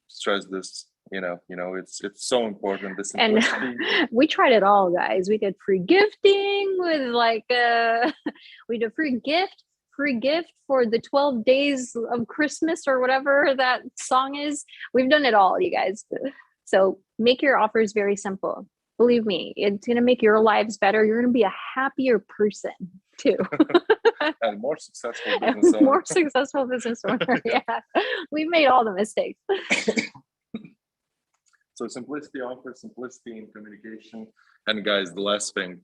stress this. It's so important. This and we tried it all, guys. We did free gifting with we did free gift for the 12 days of Christmas or whatever that song is. We've done it all, you guys. So make your offers very simple. Believe me, it's going to make your lives better. You're going to be a happier person too. And more successful business owner. More successful business owner. Yeah. We made all the mistakes. So simplicity offer, simplicity in communication. And guys, the last thing,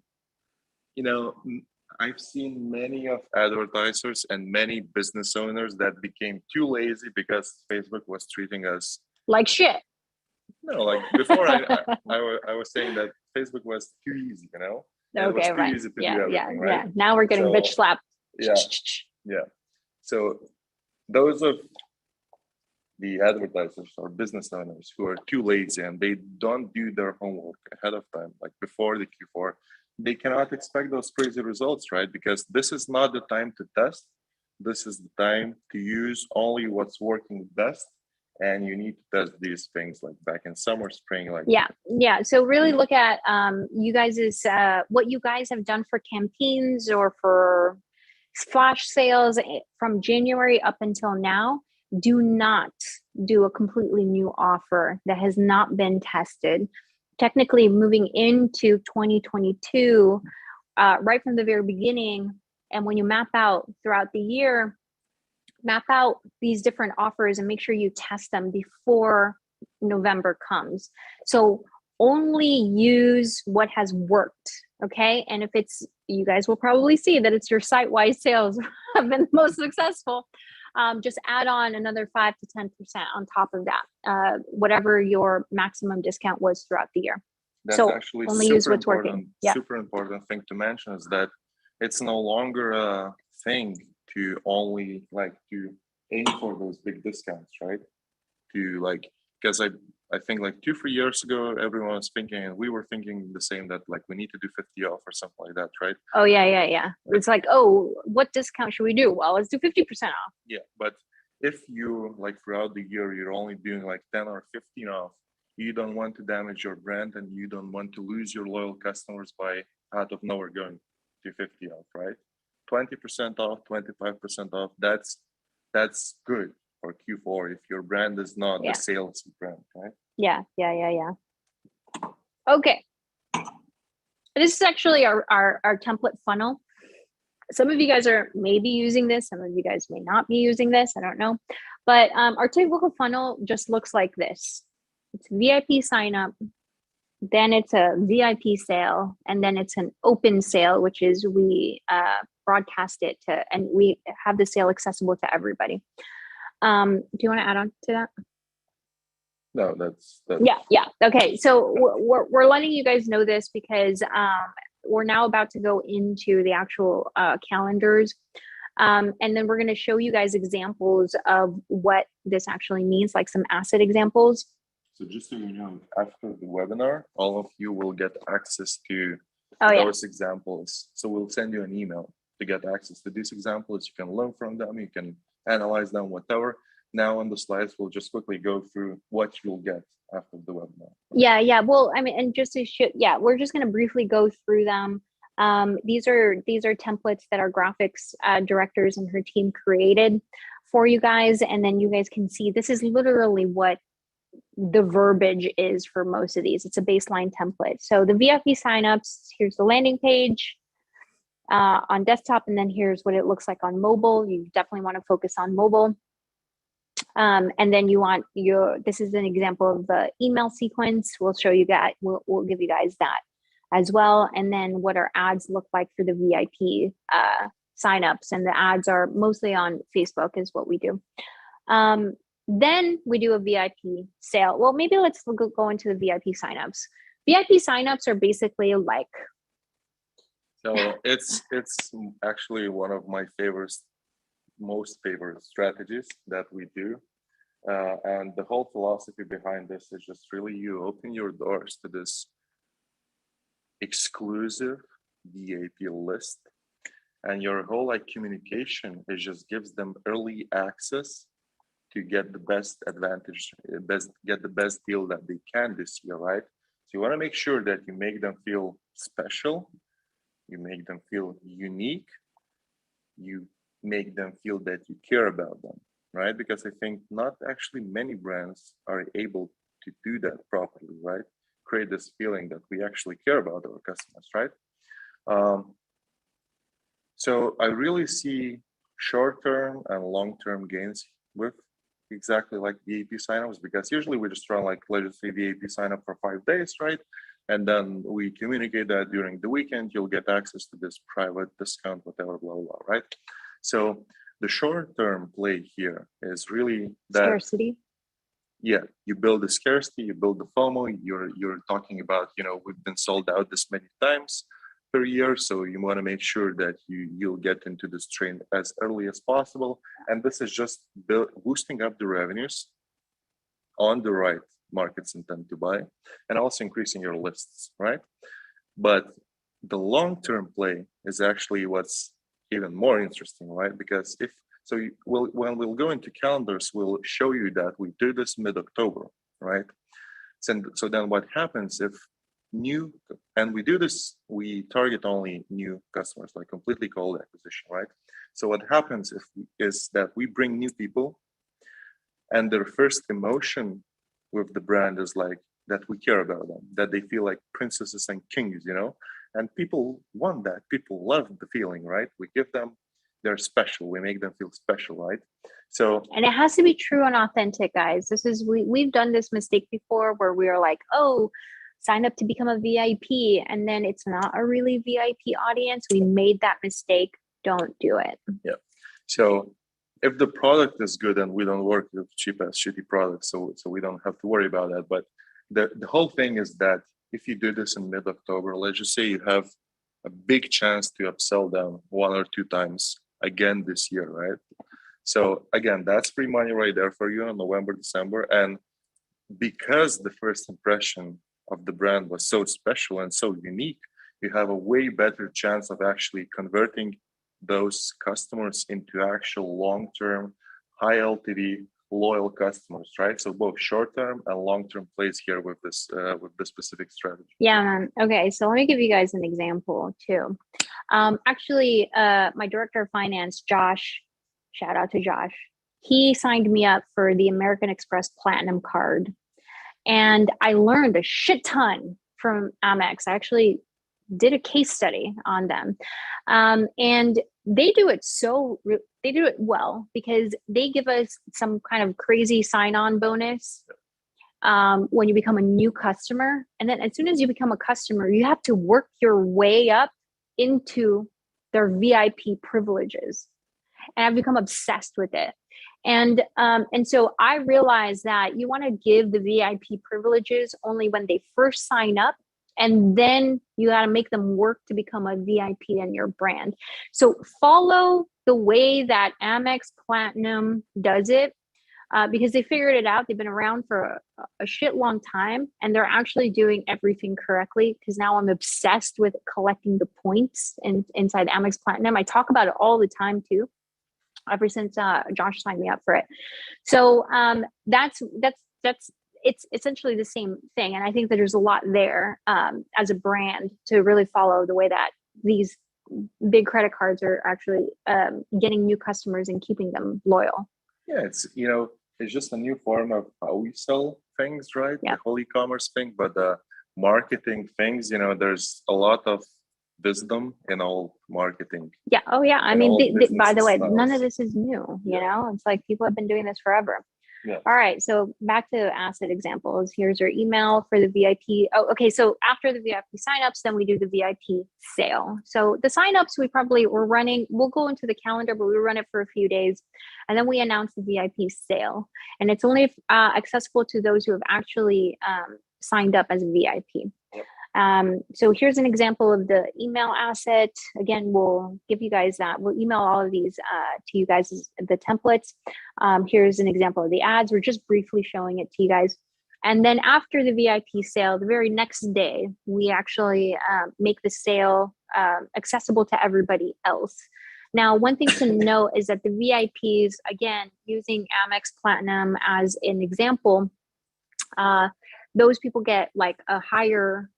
I've seen many of advertisers and many business owners that became too lazy because Facebook was treating us like shit. No, like before I was saying that Facebook was too easy, Okay, it was too easy to do everything, right? Yeah. Now we're getting bitch slapped. Yeah. So those of the advertisers or business owners who are too lazy and they don't do their homework ahead of time, like before the Q4, they cannot expect those crazy results, right? Because this is not the time to test. This is the time to use only what's working best. And you need to test these things like back in summer, spring, like yeah. So really look at you guys is what you guys have done for campaigns or for flash sales from January up until now. Do not do a completely new offer that has not been tested. Technically, moving into 2022, right from the very beginning, and when you map out throughout the year, map out these different offers and make sure you test them before November comes. So only use what has worked, okay? And if it's, you guys will probably see that it's your site-wide sales have been the most successful. Just add on another 5 to 10% on top of that, whatever your maximum discount was throughout the year. That's so actually only use what's working. Yeah. Super important thing to mention is that it's no longer a thing to only to aim for those big discounts, right? Because I think 2-3 years ago, everyone was thinking, and we were thinking the same, that we need to do 50 off or something like that, right? Oh yeah. It's like, oh, what discount should we do? Well, let's do 50% off. Yeah, but if you throughout the year, you're only doing 10 or 15 off, you don't want to damage your brand and you don't want to lose your loyal customers by out of nowhere going to 50 off, right? 20% off, 25% off, that's good for Q4 if your brand is not a sales brand, right? Yeah. Okay. This is actually our template funnel. Some of you guys are maybe using this. Some of you guys may not be using this. I don't know. But our typical funnel just looks like this. It's VIP sign up. Then it's a VIP sale. And then it's an open sale, which is we broadcast it to, and we have the sale accessible to everybody. Do you want to add on to that? No, that's yeah. Okay, so we're letting you guys know this because we're now about to go into the actual calendars, and then we're going to show you guys examples of what this actually means, like some asset examples. So just so you know, after the webinar, all of you will get access to those examples. So we'll send you an email to get access to these examples. You can learn from them, you can analyze them, whatever. Now on the slides, we'll just quickly go through what you'll get after the webinar. Yeah. Well, I mean, and just to we're just going to briefly go through them. These are templates that our graphics directors and her team created for you guys, and then you guys can see this is literally what the verbiage is for most of these. It's a baseline template. So the VIP signups, here's the landing page on desktop, and then here's what it looks like on mobile. You definitely want to focus on mobile. And then you want this is an example of the email sequence. We'll show you that. We'll give you guys that as well. And then what our ads look like for the VIP signups. And the ads are mostly on Facebook is what we do. Then we do a VIP sale. Well, maybe let's go into the VIP signups. VIP signups are basically like. So it's actually one of my most favorite strategies that we do. And the whole philosophy behind this is just really you open your doors to this exclusive VIP list, and your whole like communication is just gives them early access to get the best advantage, get the best deal that they can this year, right? So you want to make sure that you make them feel special, you make them feel unique, you make them feel that you care about them, right? Because I think not actually many brands are able to do that properly, right? Create this feeling that we actually care about our customers, right? So I really see short-term and long-term gains with exactly like VIP signups, because usually we just run like, let's say VIP sign up for 5 days, right? And then we communicate that during the weekend, you'll get access to this private discount, whatever, blah, blah, right? So the short-term play here is really that Scarcity. Yeah, you build the scarcity, you build the FOMO. You're talking about, we've been sold out this many times per year, so you want to make sure that you'll get into this train as early as possible. And this is just boosting up the revenues on the right markets intent to buy, and also increasing your lists, right? But the long-term play is actually what's even more interesting, right? Because when we'll go into calendars, we'll show you that we do this mid-October, right? So then what happens if and we do this, we target only new customers, like completely cold acquisition, right? So what happens is that we bring new people, and their first emotion with the brand is like that we care about them, that they feel like princesses and kings, and people want that. People love the feeling, right? We give them, they're special. We make them feel special, right? So, and it has to be true and authentic, guys. We've done this mistake before where we are like, oh, sign up to become a VIP, and then it's not a really VIP audience. We made that mistake. Don't do it. Yeah. So if the product is good, and we don't work with cheap ass shitty products, so we don't have to worry about that. But the whole thing is that if you do this in mid-October, let's just say you have a big chance to upsell them 1 or 2 times again this year, right? So again, that's free money right there for you in November, December. And because the first impression of the brand was so special and so unique, you have a way better chance of actually converting those customers into actual long-term, high LTV, loyal customers, right? So both short-term and long-term plays here with this specific strategy. Yeah, man. Okay, so let me give you guys an example too. Actually, my director of finance, Josh, shout out to Josh. He signed me up for the American Express Platinum card, and I learned a shit ton from Amex. I actually did a case study on them, and they do it well because they give us some kind of crazy sign-on bonus when you become a new customer. And then as soon as you become a customer, you have to work your way up into their VIP privileges. And I've become obsessed with it. And so I realized that you want to give the VIP privileges only when they first sign up, and then you got to make them work to become a VIP in your brand. So follow the way that Amex Platinum does it, because they figured it out. They've been around for a shit long time, and they're actually doing everything correctly, because now I'm obsessed with collecting the points inside Amex Platinum. I talk about it all the time too, ever since Josh signed me up for it. So it's essentially the same thing. And I think that there's a lot there as a brand to really follow the way that these big credit cards are actually getting new customers and keeping them loyal. Yeah, it's just a new form of how we sell things, right? Yeah. The whole e-commerce thing, but the marketing things, there's a lot of wisdom in all marketing. Yeah. Oh, yeah. I and mean, all by the business way, none of styles. this is new. You Yeah. know, it's like people have been doing this forever. Yeah. All right. So back to asset examples. Here's your email for the VIP. Oh, okay. So after the VIP signups, then we do the VIP sale. So the signups we'll go into the calendar, but we run it for a few days. And then we announce the VIP sale. And it's only accessible to those who have actually signed up as a VIP. Yep. So here's an example of the email asset. Again, we'll give you guys that. We'll email all of these to you guys as the templates. Here's an example of the ads. We're just briefly showing it to you guys. And then after the VIP sale, the very next day, we actually make the sale accessible to everybody else. Now, one thing to note is that the VIPs, again, using Amex Platinum as an example, those people get like a higher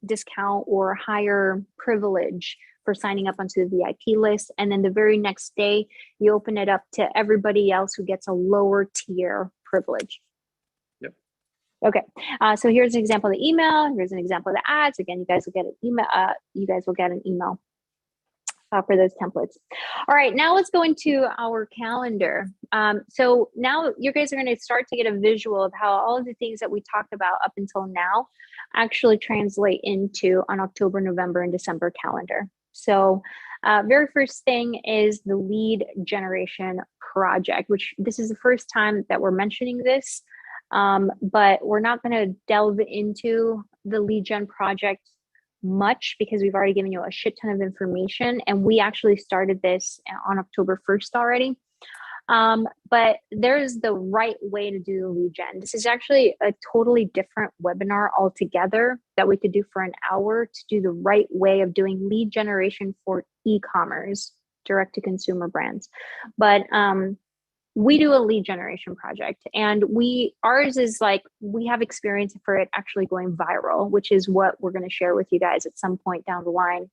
discount or higher privilege for signing up onto the VIP list. And then the very next day, you open it up to everybody else who gets a lower tier privilege. Yep. Okay. So here's an example of the email. Here's an example of the ads. Again, you guys will get an email. For those templates. All right, now let's go into our calendar. So now you guys are going to start to get a visual of how all of the things that we talked about up until now actually translate into an October, November, and December calendar. So very first thing is the lead generation project, which this is the first time that we're mentioning this, but we're not going to delve into the lead gen project much because we've already given you a shit ton of information, and we actually started this on October 1st already. But there's the right way to do the lead gen. This is actually a totally different webinar altogether that we could do for an hour to do the right way of doing lead generation for e-commerce, direct to consumer brands. But we do a lead generation project, and ours is like, we have experience for it actually going viral, which is what we're going to share with you guys at some point down the line.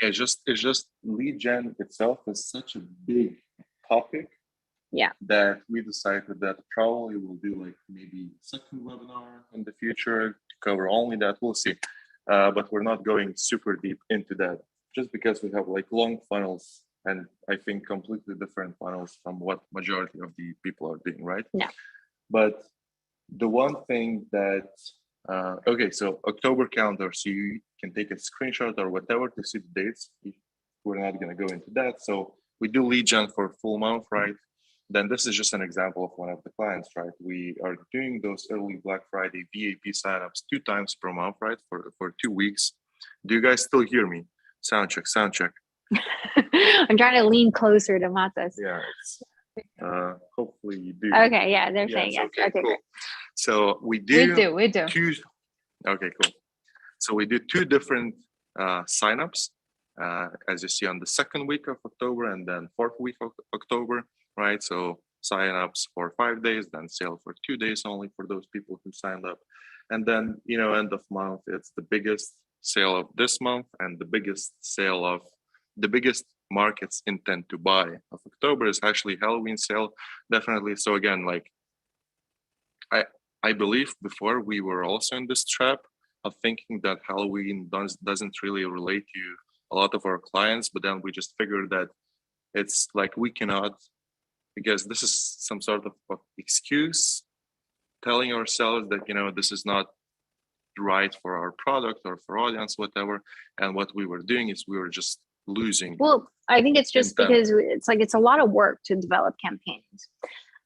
Yeah, it's just lead gen itself is such a big topic. Yeah. That we decided that probably we'll do like maybe second webinar in the future to cover only that. We'll see. But we're not going super deep into that just because we have like long funnels. And I think completely different funnels from what majority of the people are doing, right? Yeah. But the one thing that, okay, so October calendar, so you can take a screenshot or whatever to see the dates. We're not going to go into that. So we do lead gen for a full month, right? Then this is just an example of one of the clients, right? We are doing those early Black Friday VIP signups 2 times per month, right? For 2 weeks. Do you guys still hear me? Sound check, sound check. I'm trying to lean closer to Matas. Yeah, it's, hopefully you do. Okay, yeah, they're saying yes. Okay, cool. great. So we do. We do. Okay, cool. So we do 2 different signups, as you see on the 2nd week of October and then 4th week of October, right? So signups for 5 days, then sale for 2 days only for those people who signed up, and then end of month, it's the biggest sale of this month and the biggest sale of the biggest markets intend to buy of October is actually Halloween sale, definitely. So again, like I believe before we were also in this trap of thinking that Halloween doesn't really relate to a lot of our clients, but then we just figured that it's like we cannot, because this is some sort of excuse telling ourselves that this is not right for our product or for audience, whatever. And what we were doing is we were just losing. Well, I think it's just because it's a lot of work to develop campaigns.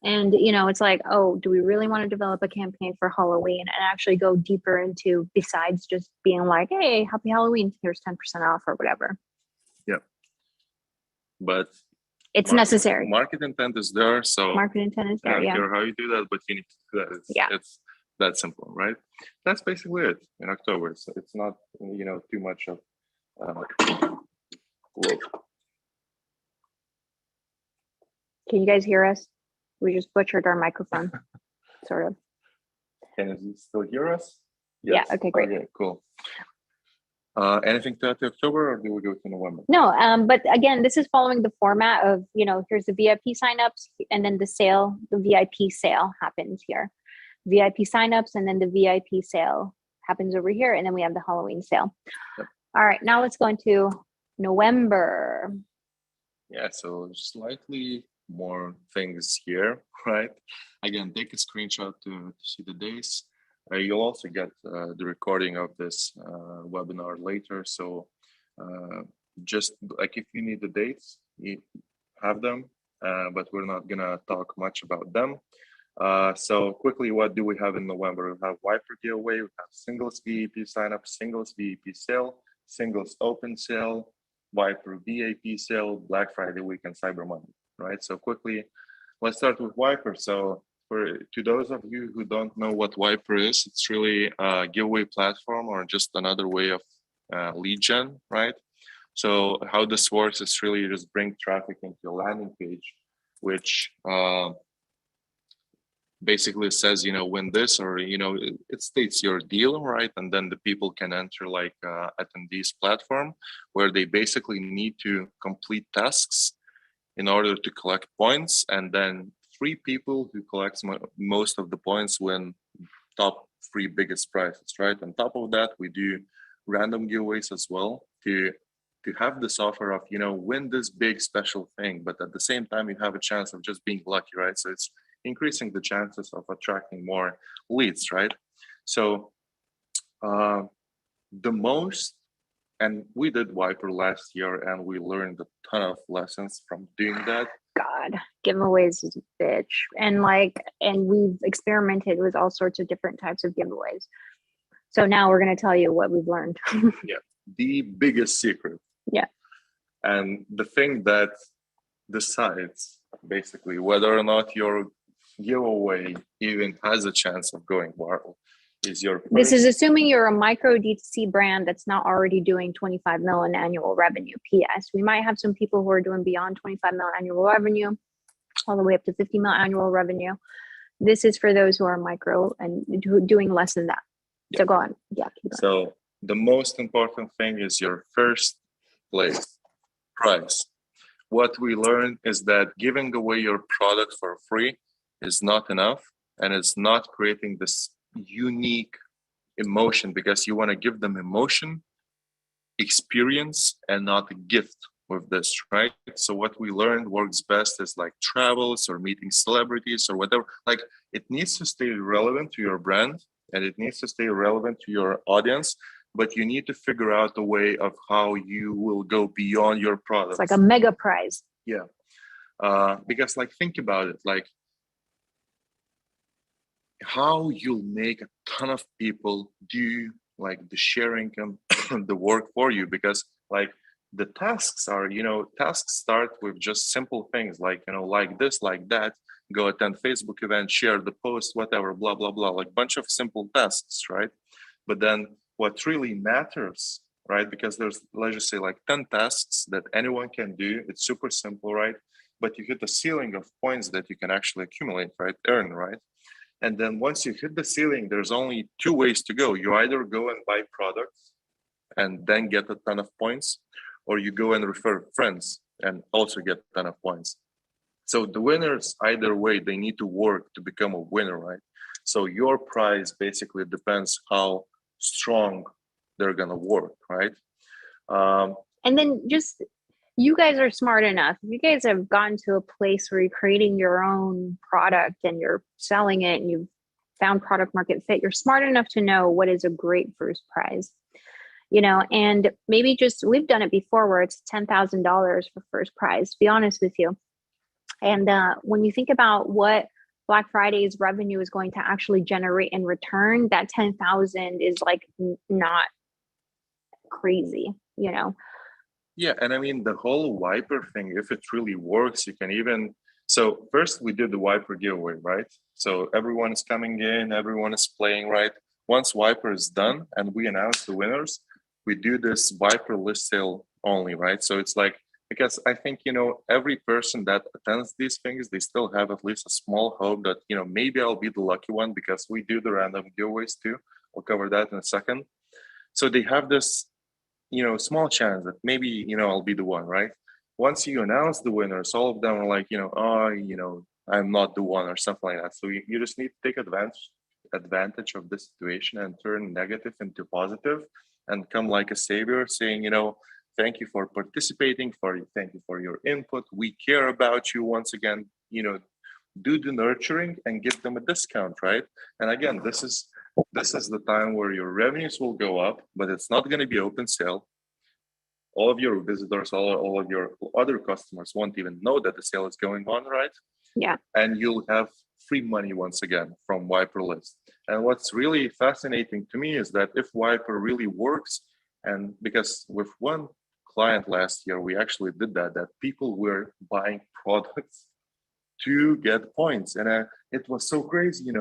And, it's like, oh, do we really want to develop a campaign for Halloween and actually go deeper into besides just being like, hey, happy Halloween, here's 10% off or whatever. Yeah. But it's necessary. Market intent is there. So market intent is there. I don't care how you do that, but you need to do that. It's that simple, right? That's basically it in October. So it's not, too much of Can you guys hear us? We just butchered our microphone, sort of. Can you still hear us? Yes. Yeah, okay, great. Okay, cool. Anything to add to October, or do we go to November? No, but again, this is following the format of, here's the VIP signups, and then the VIP sale happens here. VIP signups, and then the VIP sale happens over here, and then we have the Halloween sale. Yep. All right, now let's go into November. Yeah, so slightly more things here, right? Again, take a screenshot to see the days. You'll also get the recording of this webinar later. So just like if you need the dates, you have them, but we're not gonna talk much about them. So quickly, what do we have in November? We have Viper giveaway, we have singles VIP sign up, singles VIP sale, singles open sale, Viper VIP sale, Black Friday weekend, Cyber Monday, right? So quickly, let's start with Viper. So to those of you who don't know what Viper is, it's really a giveaway platform or just another way of lead gen, right? So how this works is really just bring traffic into your landing page, which basically says, win this, or, it states your deal, right? And then the people can enter like attendees platform where they basically need to complete tasks in order to collect points. And then 3 people who collects most of the points win top 3 biggest prizes, right? On top of that, we do random giveaways as well to have this offer of, win this big special thing, but at the same time, you have a chance of just being lucky, right? So it's increasing the chances of attracting more leads, right? So the most, and we did Viper last year and we learned a ton of lessons from doing that. God, giveaways is a bitch. And we've experimented with all sorts of different types of giveaways. So now we're going to tell you what we've learned. Yeah, the biggest secret. Yeah. And the thing that decides basically whether or not your giveaway even has a chance of going viral is your first. This is assuming you're a micro D2C brand that's not already doing 25 mil in annual revenue. PS, we might have some people who are doing beyond 25 mil annual revenue, all the way up to 50 mil annual revenue. This is for those who are micro and doing less than that. Yeah. So go on. Yeah. So the most important thing is your first place price. What we learned is that giving away your product for free is not enough, and it's not creating this unique emotion, because you want to give them emotion, experience, and not a gift with this, right? So what we learned works best is like travels or meeting celebrities or whatever. Like, it needs to stay relevant to your brand and it needs to stay relevant to your audience, but you need to figure out a way of how you will go beyond your product. It's like a mega prize. Yeah. Because think about it, how you'll make a ton of people do the sharing and the work for you, because the tasks are, tasks start with just simple things like this, like that, go attend Facebook event, share the post, whatever, blah, blah, blah, bunch of simple tasks, right? But then what really matters, right? Because there's, let's just say 10 tasks that anyone can do. It's super simple, right? But you hit the ceiling of points that you can actually accumulate, right? Earn, right? And then once you hit the ceiling, there's only 2 ways to go. You either go and buy products and then get a ton of points, or you go and refer friends and also get a ton of points. So the winners, either way, they need to work to become a winner, right? So your prize basically depends how strong they're gonna work, right? And then you guys are smart enough. If you guys have gotten to a place where you're creating your own product and you're selling it and you've found product market fit, you're smart enough to know what is a great first prize, and maybe we've done it before where it's $10,000 for first prize, to be honest with you. And when you think about what Black Friday's revenue is going to actually generate in return, that 10,000 is not crazy, Yeah, and I mean the whole Viper thing, if it really works, you can even, so first we did the Viper giveaway, right? So everyone is coming in, everyone is playing, right? Once Viper is done and we announce the winners, we do this Viper list sale only, right? So it's because I think, every person that attends these things, they still have at least a small hope that, maybe I'll be the lucky one, because we do the random giveaways too. We'll cover that in a second. So they have this small chance that maybe, I'll be the one, right? Once you announce the winners, all of them are like, I'm not the one or something like that. So you just need to take advantage of the situation and turn negative into positive and come like a savior saying, thank you for participating, thank you for your input. We care about you once again, do the nurturing and give them a discount, right? And again, this is the time where your revenues will go up, but it's not going to be open sale. All of your visitors, all of your other customers won't even know that the sale is going on, right? Yeah. And you'll have free money once again from Viper List. And what's really fascinating to me is that if Viper really works, and because with one client last year, we actually did that people were buying products to get points. And it was so crazy,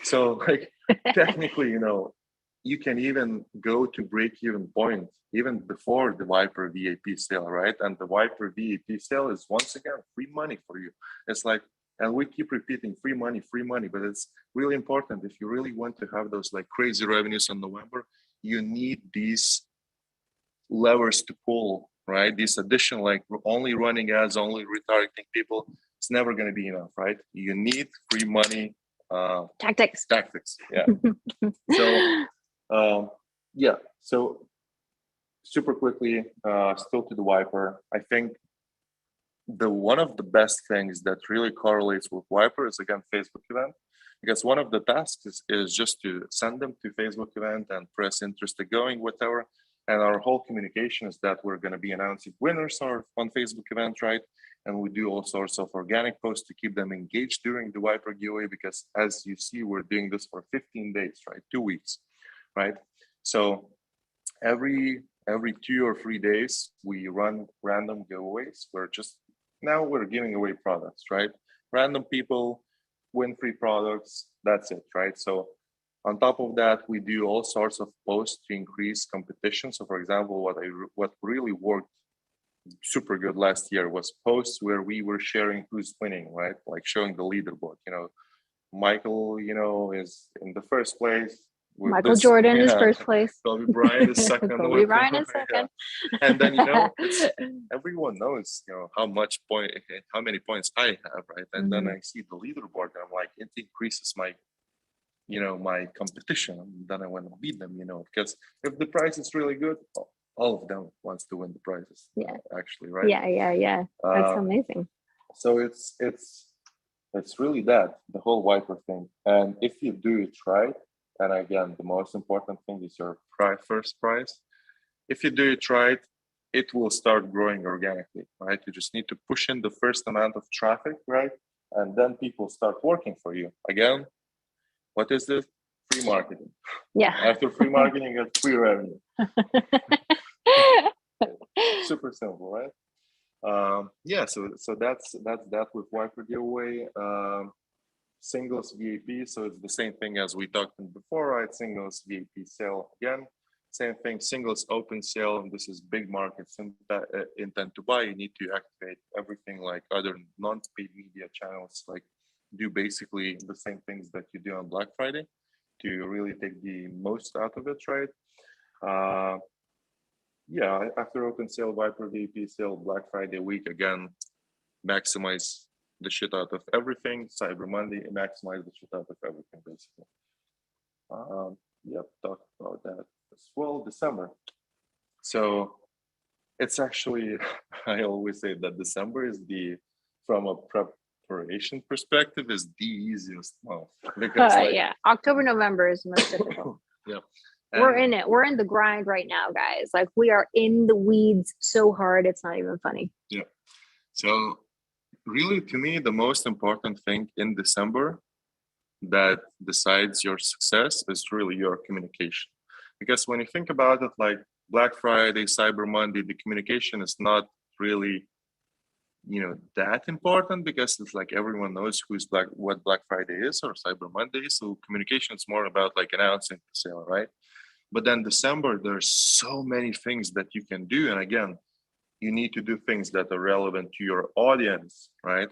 So like technically, you can even go to break-even point even before the Viper VIP sale, right? And the Viper VIP sale is once again free money for you. It's like, and we keep repeating free money, but it's really important. If you really want to have those like crazy revenues in November, you need these levers to pull, right? These additional, like only running ads, only retargeting people, it's never going to be enough, right? You need free money tactics. Yeah. So super quickly, still to the Viper, I think one of the best things that really correlates with Viper is again Facebook event, because one of the tasks is just to send them to Facebook event and press interested going, whatever. And our whole communication is that we're going to be announcing winners on Facebook event, right? And we do all sorts of organic posts to keep them engaged during the Viper giveaway, because as you see, we're doing this for 15 days, right? 2 weeks, right? So every 2 or 3 days, we run random giveaways. We're giving away products, right? Random people win free products. That's it, right? So on top of that, we do all sorts of posts to increase competition. So for example, what really worked super good last year was posts where we were sharing who's winning, right? Like showing the leaderboard. Michael, is in the first place. Michael Jordan is first place. Kobe Bryant is second. Kobe Bryant is second. Yeah. And then everyone knows how many points I have, right? And then I see the leaderboard and I'm like, it increases my my competition. And then I want to beat them, because if the price is really good, all of them wants to win the prizes. Yeah. Actually, right? Yeah. That's amazing. So it's really the whole Viper thing. And if you do it right, and again, the most important thing is your first prize. If you do it right, it will start growing organically, right? You just need to push in the first amount of traffic, right? And then people start working for you. Again, what is this? Free marketing. Yeah. After free marketing, you get free revenue. Super simple, right? So that's that with Viper giveaway. Singles VIP, so it's the same thing as we talked before, right? Singles VIP sale again, same thing. Singles open sale, and this is big markets intent to buy. You need to activate everything like other non-paid media channels, like do basically the same things that you do on Black Friday to really take the most out of it, right? After open sale, Viper VIP sale, Black Friday week, again, maximize the shit out of everything. Cyber Monday, maximize the shit out of everything, basically. Talk about that as well. December. So it's actually, I always say that December is from a preparation perspective, is the easiest month. Because October, November is most difficult. Yeah. We're in it. We're in the grind right now, guys. Like we are in the weeds so hard, it's not even funny. Yeah. So really, to me, the most important thing in December that decides your success is really your communication. Because when you think about it, like Black Friday, Cyber Monday, the communication is not really, that important, because it's like everyone knows what Black Friday is or Cyber Monday is. So communication is more about like announcing the sale, right? But then December, there's so many things that you can do. And again, you need to do things that are relevant to your audience, right?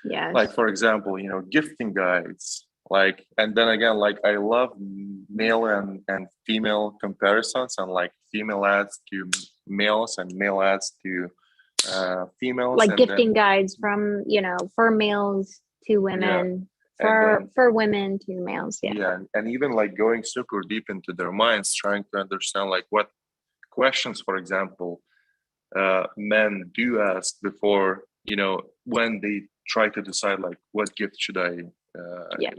Yeah. Like, for example, gifting guides, Like, and then again, like I love male and female comparisons, and like female ads to males and male ads to females, Like and gifting then guides from, for males to women, and then for women to males. Yeah. yeah, and even like going super deep into their minds, trying to understand like what questions, for example, men do ask before, when they try to decide like what gift should I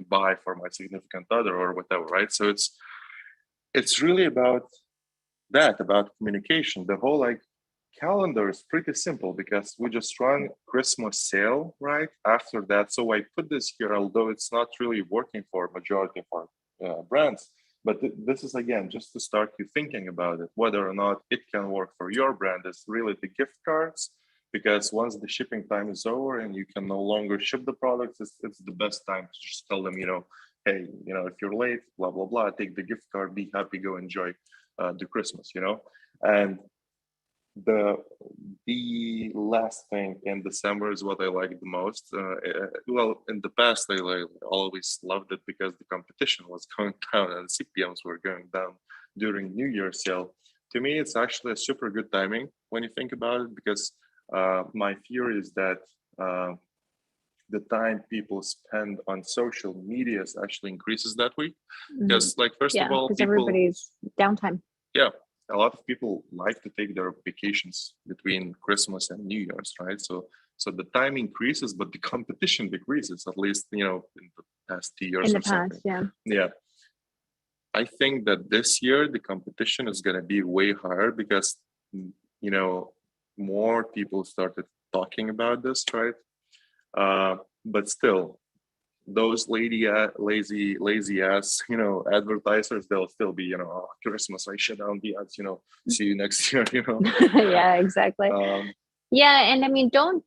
buy for my significant other or whatever, right? So it's really about about communication. The whole like calendar is pretty simple because we just run Christmas sale right after that. So I put this here, although it's not really working for majority of our brands, but this is again just to start you thinking about it, whether or not it can work for your brand. Is really the gift cards, because once the shipping time is over and you can no longer ship the products, it's the best time to just tell them, hey, if you're late, blah blah blah, take the gift card, be happy, go enjoy the Christmas, and the last thing in December is what I like the most. Well, in the past, I always loved it because the competition was going down and CPMs were going down during New Year's sale. To me, it's actually a super good timing when you think about it, because my fear is that the time people spend on social media actually increases that week. Because, like, first of all, because everybody's downtime. Yeah, a lot of people like to take their vacations between Christmas and New Year's, right? So the time increases, but the competition decreases, at least, in the past 2 years or something. Yeah. I think that this year the competition is going to be way higher because, more people started talking about this, right? But still, those lazy ass, advertisers, they'll still be, oh, Christmas, I shut down the ads, see you next year, Yeah, exactly. And I mean, don't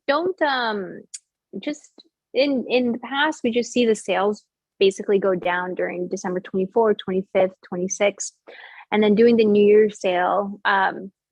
just in the past, we just see the sales basically go down during December 24th, 25th, 26th, and then doing the New Year's sale.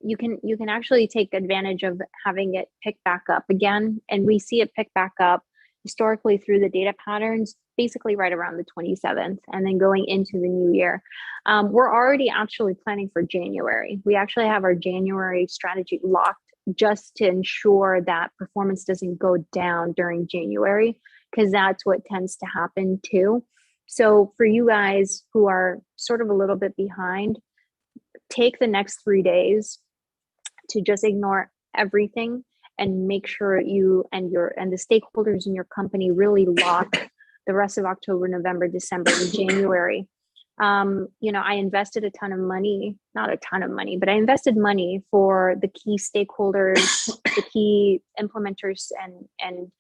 You can actually take advantage of having it pick back up again, and we see it pick back up historically through the data patterns, basically right around the 27th, and then going into the new year. We're already actually planning for January. We actually have our January strategy locked just to ensure that performance doesn't go down during January, because that's what tends to happen too. So for you guys who are sort of a little bit behind, take the next 3 days to just ignore everything and make sure you and the stakeholders in your company really lock the rest of October, November, December, and January. I invested a ton of money, not a ton of money, but I invested money for the key stakeholders, the key implementers, and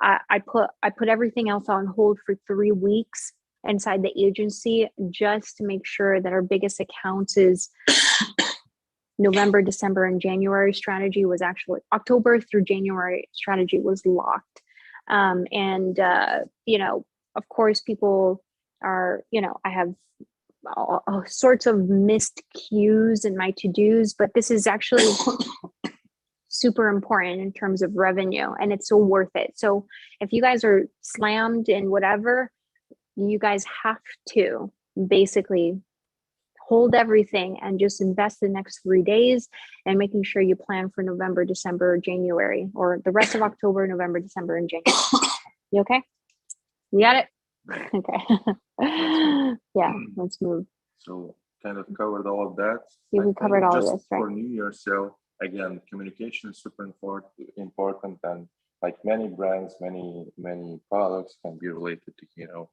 I put everything else on hold for 3 weeks inside the agency just to make sure that our biggest accounts is November, December, and January strategy was actually October through January strategy was locked. Of course, people are, I have all sorts of missed cues in my to-dos, but this is actually super important in terms of revenue, and it's so worth it. So if you guys are slammed in whatever, you guys have to basically hold everything and just invest the next 3 days and making sure you plan for November, December, January, or the rest of October, November, December, and January. You okay? You got it? Okay. Yeah, let's move. So kind of covered all of that. Yeah, we covered all of this, right? For New Year's sale, again, communication is super important, and like many brands, many products can be related to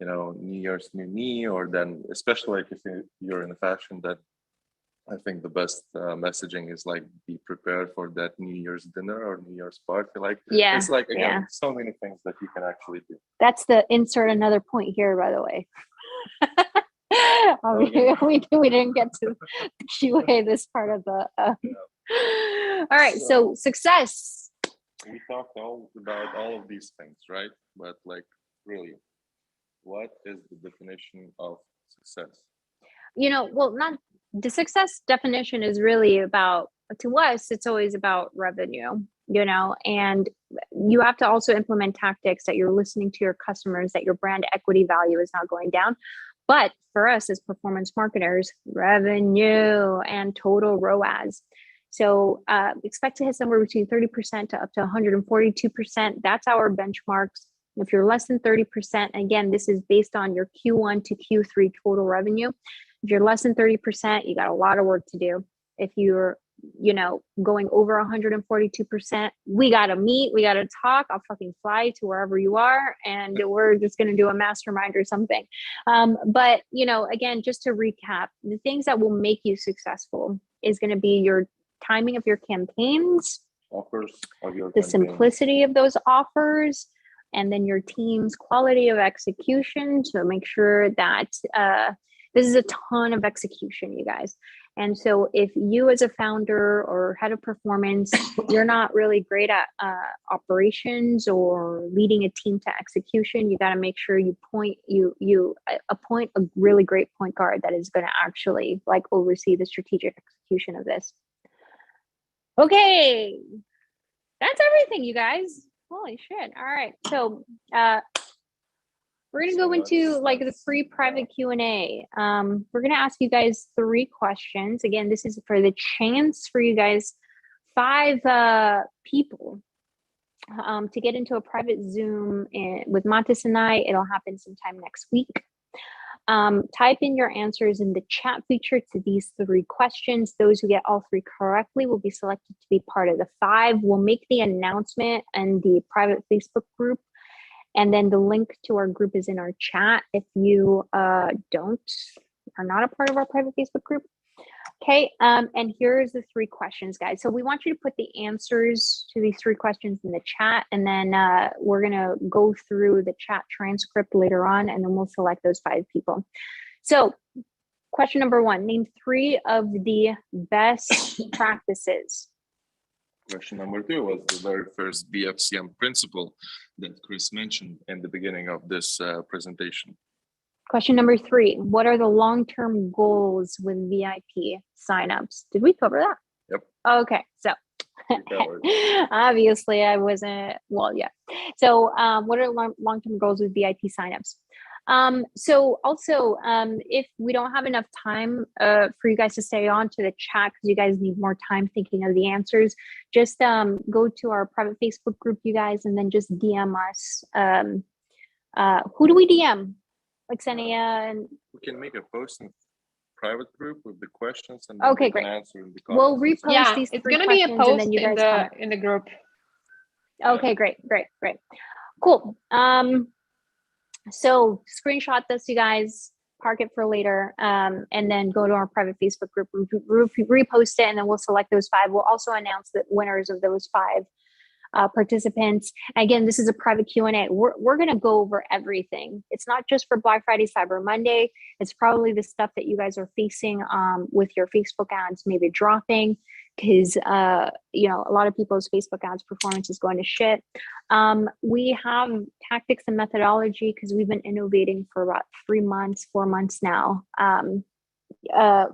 New Year's new me, or then especially like if you're in a fashion, that I think the best messaging is like be prepared for that New Year's dinner or New Year's party. Like it's like again so many things that you can actually do. That's the insert another point here, by the way. We didn't get to the QA this part of the all right, so success. We talked about all of these things, right? But like really, what is the definition of success? Not the success definition is really about, to us, it's always about revenue. and you have to also implement tactics that you're listening to your customers, that your brand equity value is not going down. But for us as performance marketers, revenue and total ROAS. So expect to hit somewhere between 30% to up to 142%. That's our benchmarks. If you're less than 30%, again, this is based on your Q1 to Q3 total revenue. If you're less than 30%, you got a lot of work to do. If you're, going over 142%, we got to meet, we got to talk. I'll fucking fly to wherever you are, and we're just going to do a mastermind or something. But, again, just to recap, the things that will make you successful is going to be your timing of your campaigns, Offers of your the campaign. simplicity of those offers, and then your team's quality of execution to make sure that this is a ton of execution, you guys. And so if you as a founder or head of performance, you're not really great at operations or leading a team to execution, you got to make sure you appoint a really great point guard that is going to actually oversee the strategic execution of this. Okay, that's everything, you guys. Holy shit. All right. So we're going to go into the free private Q&A. We're going to ask you guys 3 questions. Again, this is for the chance for you guys, 5 people to get into a private Zoom with Matas and I. It'll happen sometime next week. Type in your answers in the chat feature to these 3 questions. Those who get all 3 correctly will be selected to be part of the 5. We'll make the announcement in the private Facebook group, and then the link to our group is in our chat if you are not a part of our private Facebook group. Okay, and here's the 3 questions, guys. So we want you to put the answers to these 3 questions in the chat, and then we're gonna go through the chat transcript later on, and then we'll select those 5 people. So question number 1, name 3 of the best practices. Question number 2 was the very first BFCM principle that Kris mentioned in the beginning of this presentation. Question number 3, what are the long-term goals with VIP signups? Did we cover that? Yep. Okay, so obviously I wasn't, So what are long-term goals with VIP signups? So also, if we don't have enough time for you guys to stay on to the chat, because you guys need more time thinking of the answers, just go to our private Facebook group, you guys, and then just DM us. Who do we DM? Like Xenia and we can make a post in private group with the questions and okay, great. Answer in the We'll repost these 3 it's gonna be a post and then you guys in the group. Okay, great. Cool. So screenshot this, you guys, park it for later, and then go to our private Facebook group, repost it, and then we'll select those 5. We'll also announce the winners of those 5 participants. Again, this is a private Q&A. We're going to go over everything. It's not just for Black Friday, Cyber Monday. It's probably the stuff that you guys are facing with your Facebook ads maybe dropping, because a lot of people's Facebook ads performance is going to shit. We have tactics and methodology because we've been innovating for about 3 months, 4 months now,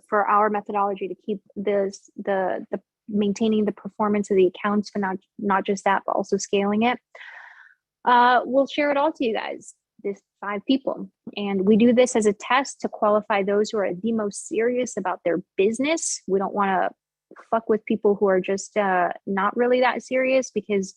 for our methodology to keep the maintaining the performance of the accounts, but not just that, but also scaling it. We'll share it all to you guys, this 5 people. And we do this as a test to qualify those who are the most serious about their business. We don't want to fuck with people who are just not really that serious, because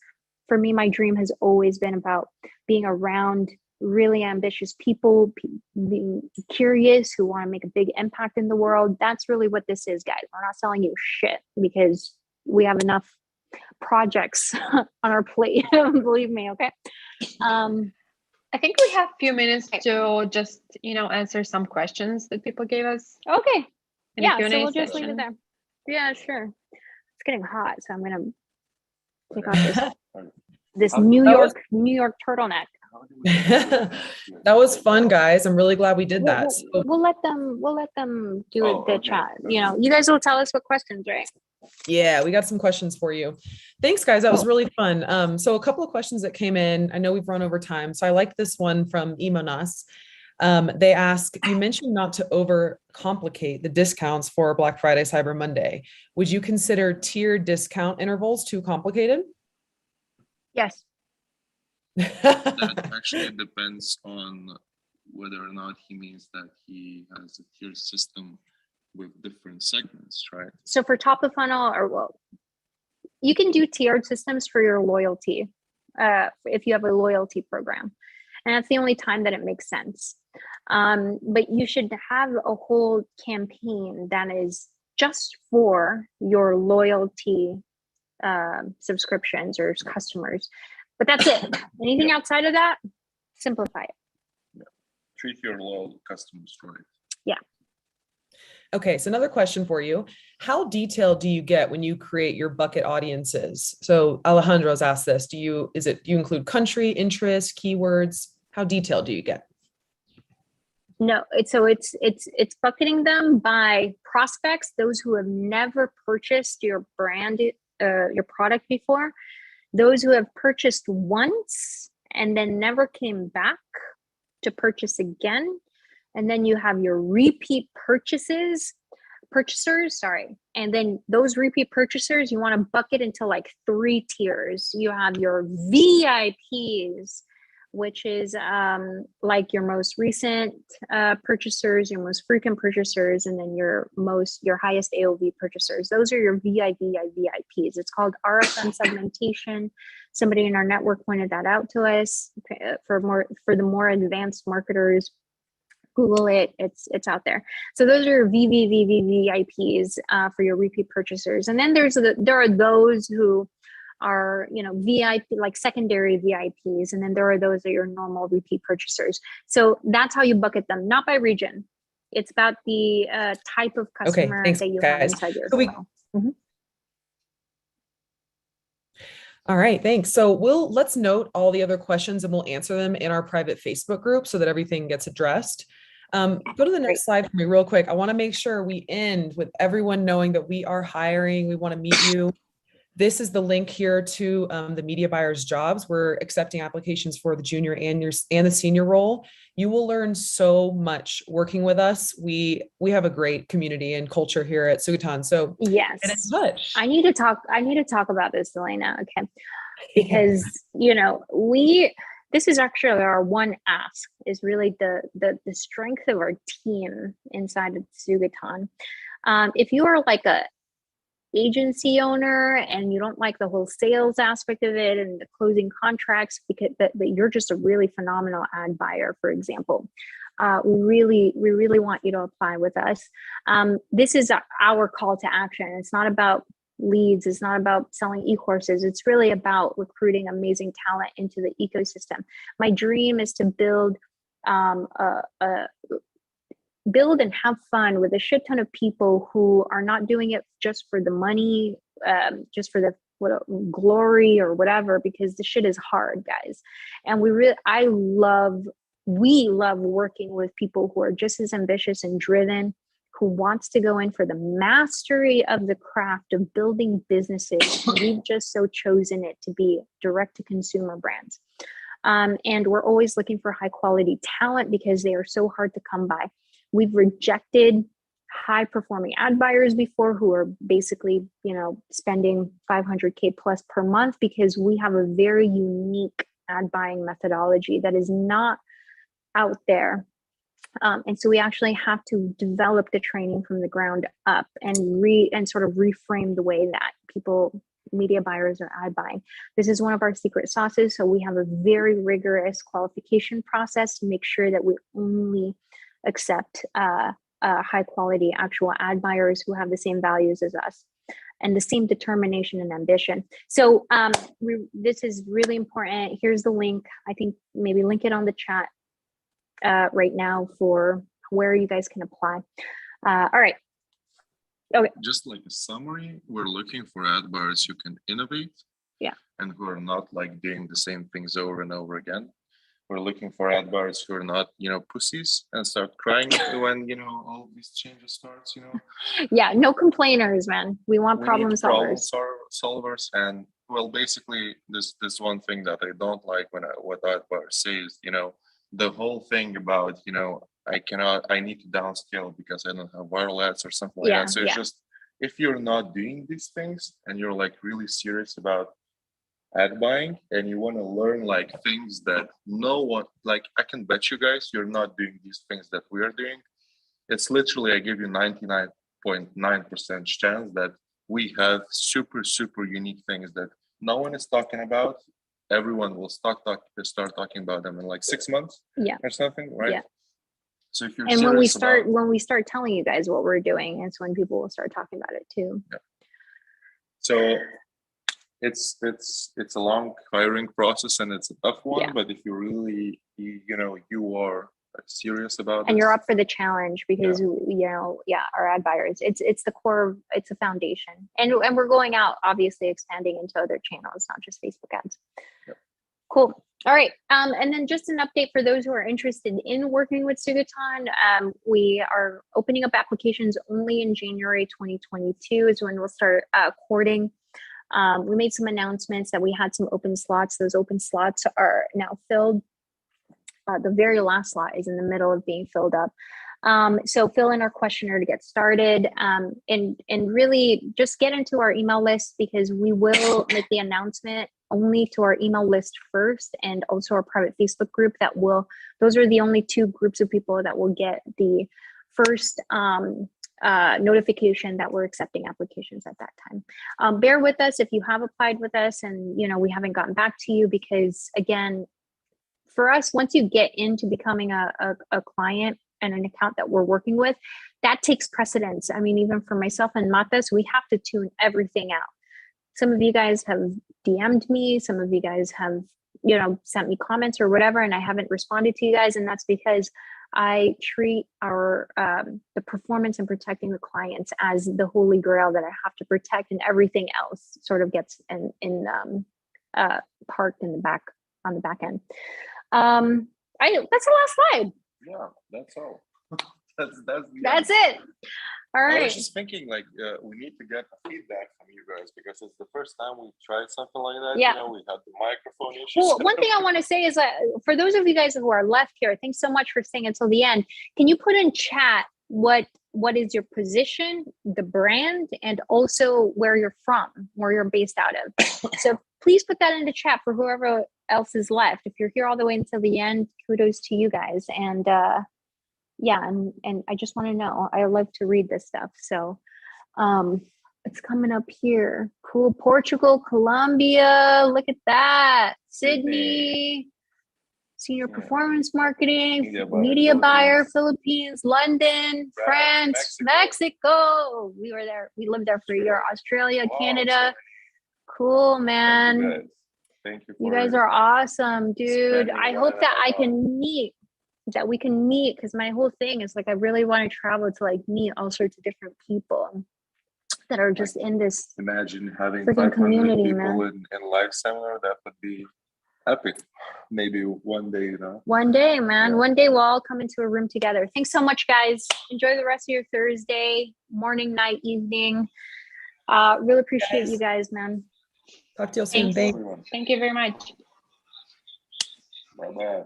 for me, my dream has always been about being around really ambitious people, being curious, who want to make a big impact in the world. That's really what this is, guys. We're not selling you shit because we have enough projects on our plate. Believe me, okay? I think we have a few minutes to just, answer some questions that people gave us. Okay. Yeah, Q&A so we'll just session. leave it there. Yeah, sure. It's getting hot, so I'm gonna take off this New York turtleneck. That was fun, guys. I'm really glad we did that. We'll let them do the chat. You guys will tell us what questions, right? Yeah, we got some questions for you. Thanks, guys. That was really fun. So a couple of questions that came in. I know we've run over time, so I like this one from Imonas. They ask, you mentioned not to overcomplicate the discounts for Black Friday, Cyber Monday. Would you consider tiered discount intervals too complicated? Yes. That actually depends on whether or not he means that he has a tier system with different segments, right? So for top of funnel, or well, you can do tiered systems for your loyalty, if you have a loyalty program, and that's the only time that it makes sense. But you should have a whole campaign that is just for your loyalty subscriptions or customers. But that's it. Anything outside of that, simplify it. Treat your loyal customers right. Yeah. Okay, so another question for you. How detailed do you get when you create your bucket audiences? So Alejandro's asked this. Do you include country, interest, keywords? How detailed do you get? No, it's bucketing them by prospects, those who have never purchased your brand, your product before, those who have purchased once and then never came back to purchase again. And then you have your repeat purchasers, sorry. And then those repeat purchasers, you want to bucket into like 3 tiers. You have your VIPs, which is like your most recent purchasers, your most frequent purchasers, and then your highest AOV purchasers. Those are your VIPs. It's called RFM segmentation. Somebody in our network pointed that out to us. For the more advanced marketers, Google it. It's out there. So those are your VIPs for your repeat purchasers. And then there are those who are, VIP, like secondary VIPs. And then there are those that are your normal repeat purchasers. So that's how you bucket them, not by region. It's about the type of customer thanks, that you guys. have inside your funnel. All right, thanks. So let's note all the other questions and we'll answer them in our private Facebook group so that everything gets addressed. Go to the next slide for me real quick. I want to make sure we end with everyone knowing that we are hiring. We want to meet you. This is the link here to the media buyers jobs. We're accepting applications for the junior and the senior role. You will learn so much working with us. We have a great community and culture here at Sugatan. So yes, get in touch. I need to talk about this, Elena. Okay, because this is actually our one ask, is really the strength of our team inside of Sugatan. If you are like a agency owner and you don't like the whole sales aspect of it and the closing contracts, because but you're just a really phenomenal ad buyer, for example, we really want you to apply with us. This is our call to action. It's not about leads. It's not about selling e-courses. It's really about recruiting amazing talent into the ecosystem. My dream is to build and have fun with a shit ton of people who are not doing it just for the money, just for the glory or whatever, because the shit is hard, guys. And we love working with people who are just as ambitious and driven, who wants to go in for the mastery of the craft of building businesses. We've just so chosen it to be direct to consumer brands. And we're always looking for high quality talent because they are so hard to come by. We've rejected high performing ad buyers before who are basically, spending 500K plus per month, because we have a very unique ad buying methodology that is not out there. And so we actually have to develop the training from the ground up and sort of reframe the way that media buyers are ad buying. This is one of our secret sauces. So we have a very rigorous qualification process to make sure that we only accept high quality actual ad buyers who have the same values as us and the same determination and ambition. So this is really important. Here's the link. I think maybe link it on the chat right now for where you guys can apply. All right. Okay. Just like a summary, we're looking for ad buyers who can innovate, and who are not like doing the same things over and over again. We're looking for ad buyers who are not, pussies and start crying when, all these changes starts, Yeah, no complainers, man. We want problem solvers. Solvers. And well, basically this one thing that I don't like what ad buyers say is, the whole thing about, I need to downscale because I don't have viral ads or something like that. So it's just, if you're not doing these things and you're like really serious about ad buying and you want to learn like things that no one, like I can bet you guys, you're not doing these things that we are doing. It's literally, I give you 99.9% chance that we have super, super unique things that no one is talking about. Everyone will start talking about them in like 6 months or something, right? Yeah. So if you're And when we serious start telling you guys what we're doing, it's when people will start talking about it too. Yeah. So it's a long hiring process and it's a tough one, but if you really you are serious about and this, you're up for the challenge because our ad buyers, it's the core, it's a foundation, and we're going out, obviously expanding into other channels, not just Facebook ads. Yep. Cool. All right. And then just an update for those who are interested in working with Sugatan. We are opening up applications only in January 2022 is when we'll start courting. We made some announcements that we had some open slots. Those open slots are now filled. The very last slot is in the middle of being filled up. So fill in our questionnaire to get started, and really just get into our email list, because we will make the announcement only to our email list first, and also our private Facebook group. Those are the only two groups of people that will get the first notification that we're accepting applications at that time. Bear with us if you have applied with us and we haven't gotten back to you, because again, for us, once you get into becoming a client and an account that we're working with, that takes precedence. I mean, even for myself and Matas, we have to tune everything out. Some of you guys have DM'd me, some of you guys have, sent me comments or whatever, and I haven't responded to you guys. And that's because I treat our the performance and protecting the clients as the holy grail that I have to protect, and everything else sort of gets parked in the back, on the back end. That's the last slide. Yeah, that's all. That's it. All right. I was just thinking, like, we need to get feedback from you guys, because it's the first time we tried something like that. Yeah. We had the microphone issues. Well, one thing I want to say is that for those of you guys who are left here, thanks so much for staying until the end. Can you put in chat what is your position, the brand, and also where you're from, where you're based out of? So please put that into chat for whoever else is left. If you're here all the way until the end, kudos to you guys. And and I just want to know. I love to read this stuff. So it's coming up here. Cool. Portugal, Colombia. Look at that. Sydney. Senior performance marketing, media buyer, Philippines, London, France, Mexico. We were there. We lived there for a year. Australia, Canada. Cool, man. Thank you. You guys are awesome, dude. I hope that we can meet, because my whole thing is like, I really want to travel to like meet all sorts of different people that are just in this. Imagine having freaking 500 community, people man. in live seminar. That would be epic. Maybe one day, One day, man. Yeah. One day we'll all come into a room together. Thanks so much, guys. Enjoy the rest of your Thursday, morning, night, evening. Really appreciate you guys, man. Talk to you soon. Thank you very much. Bye-bye.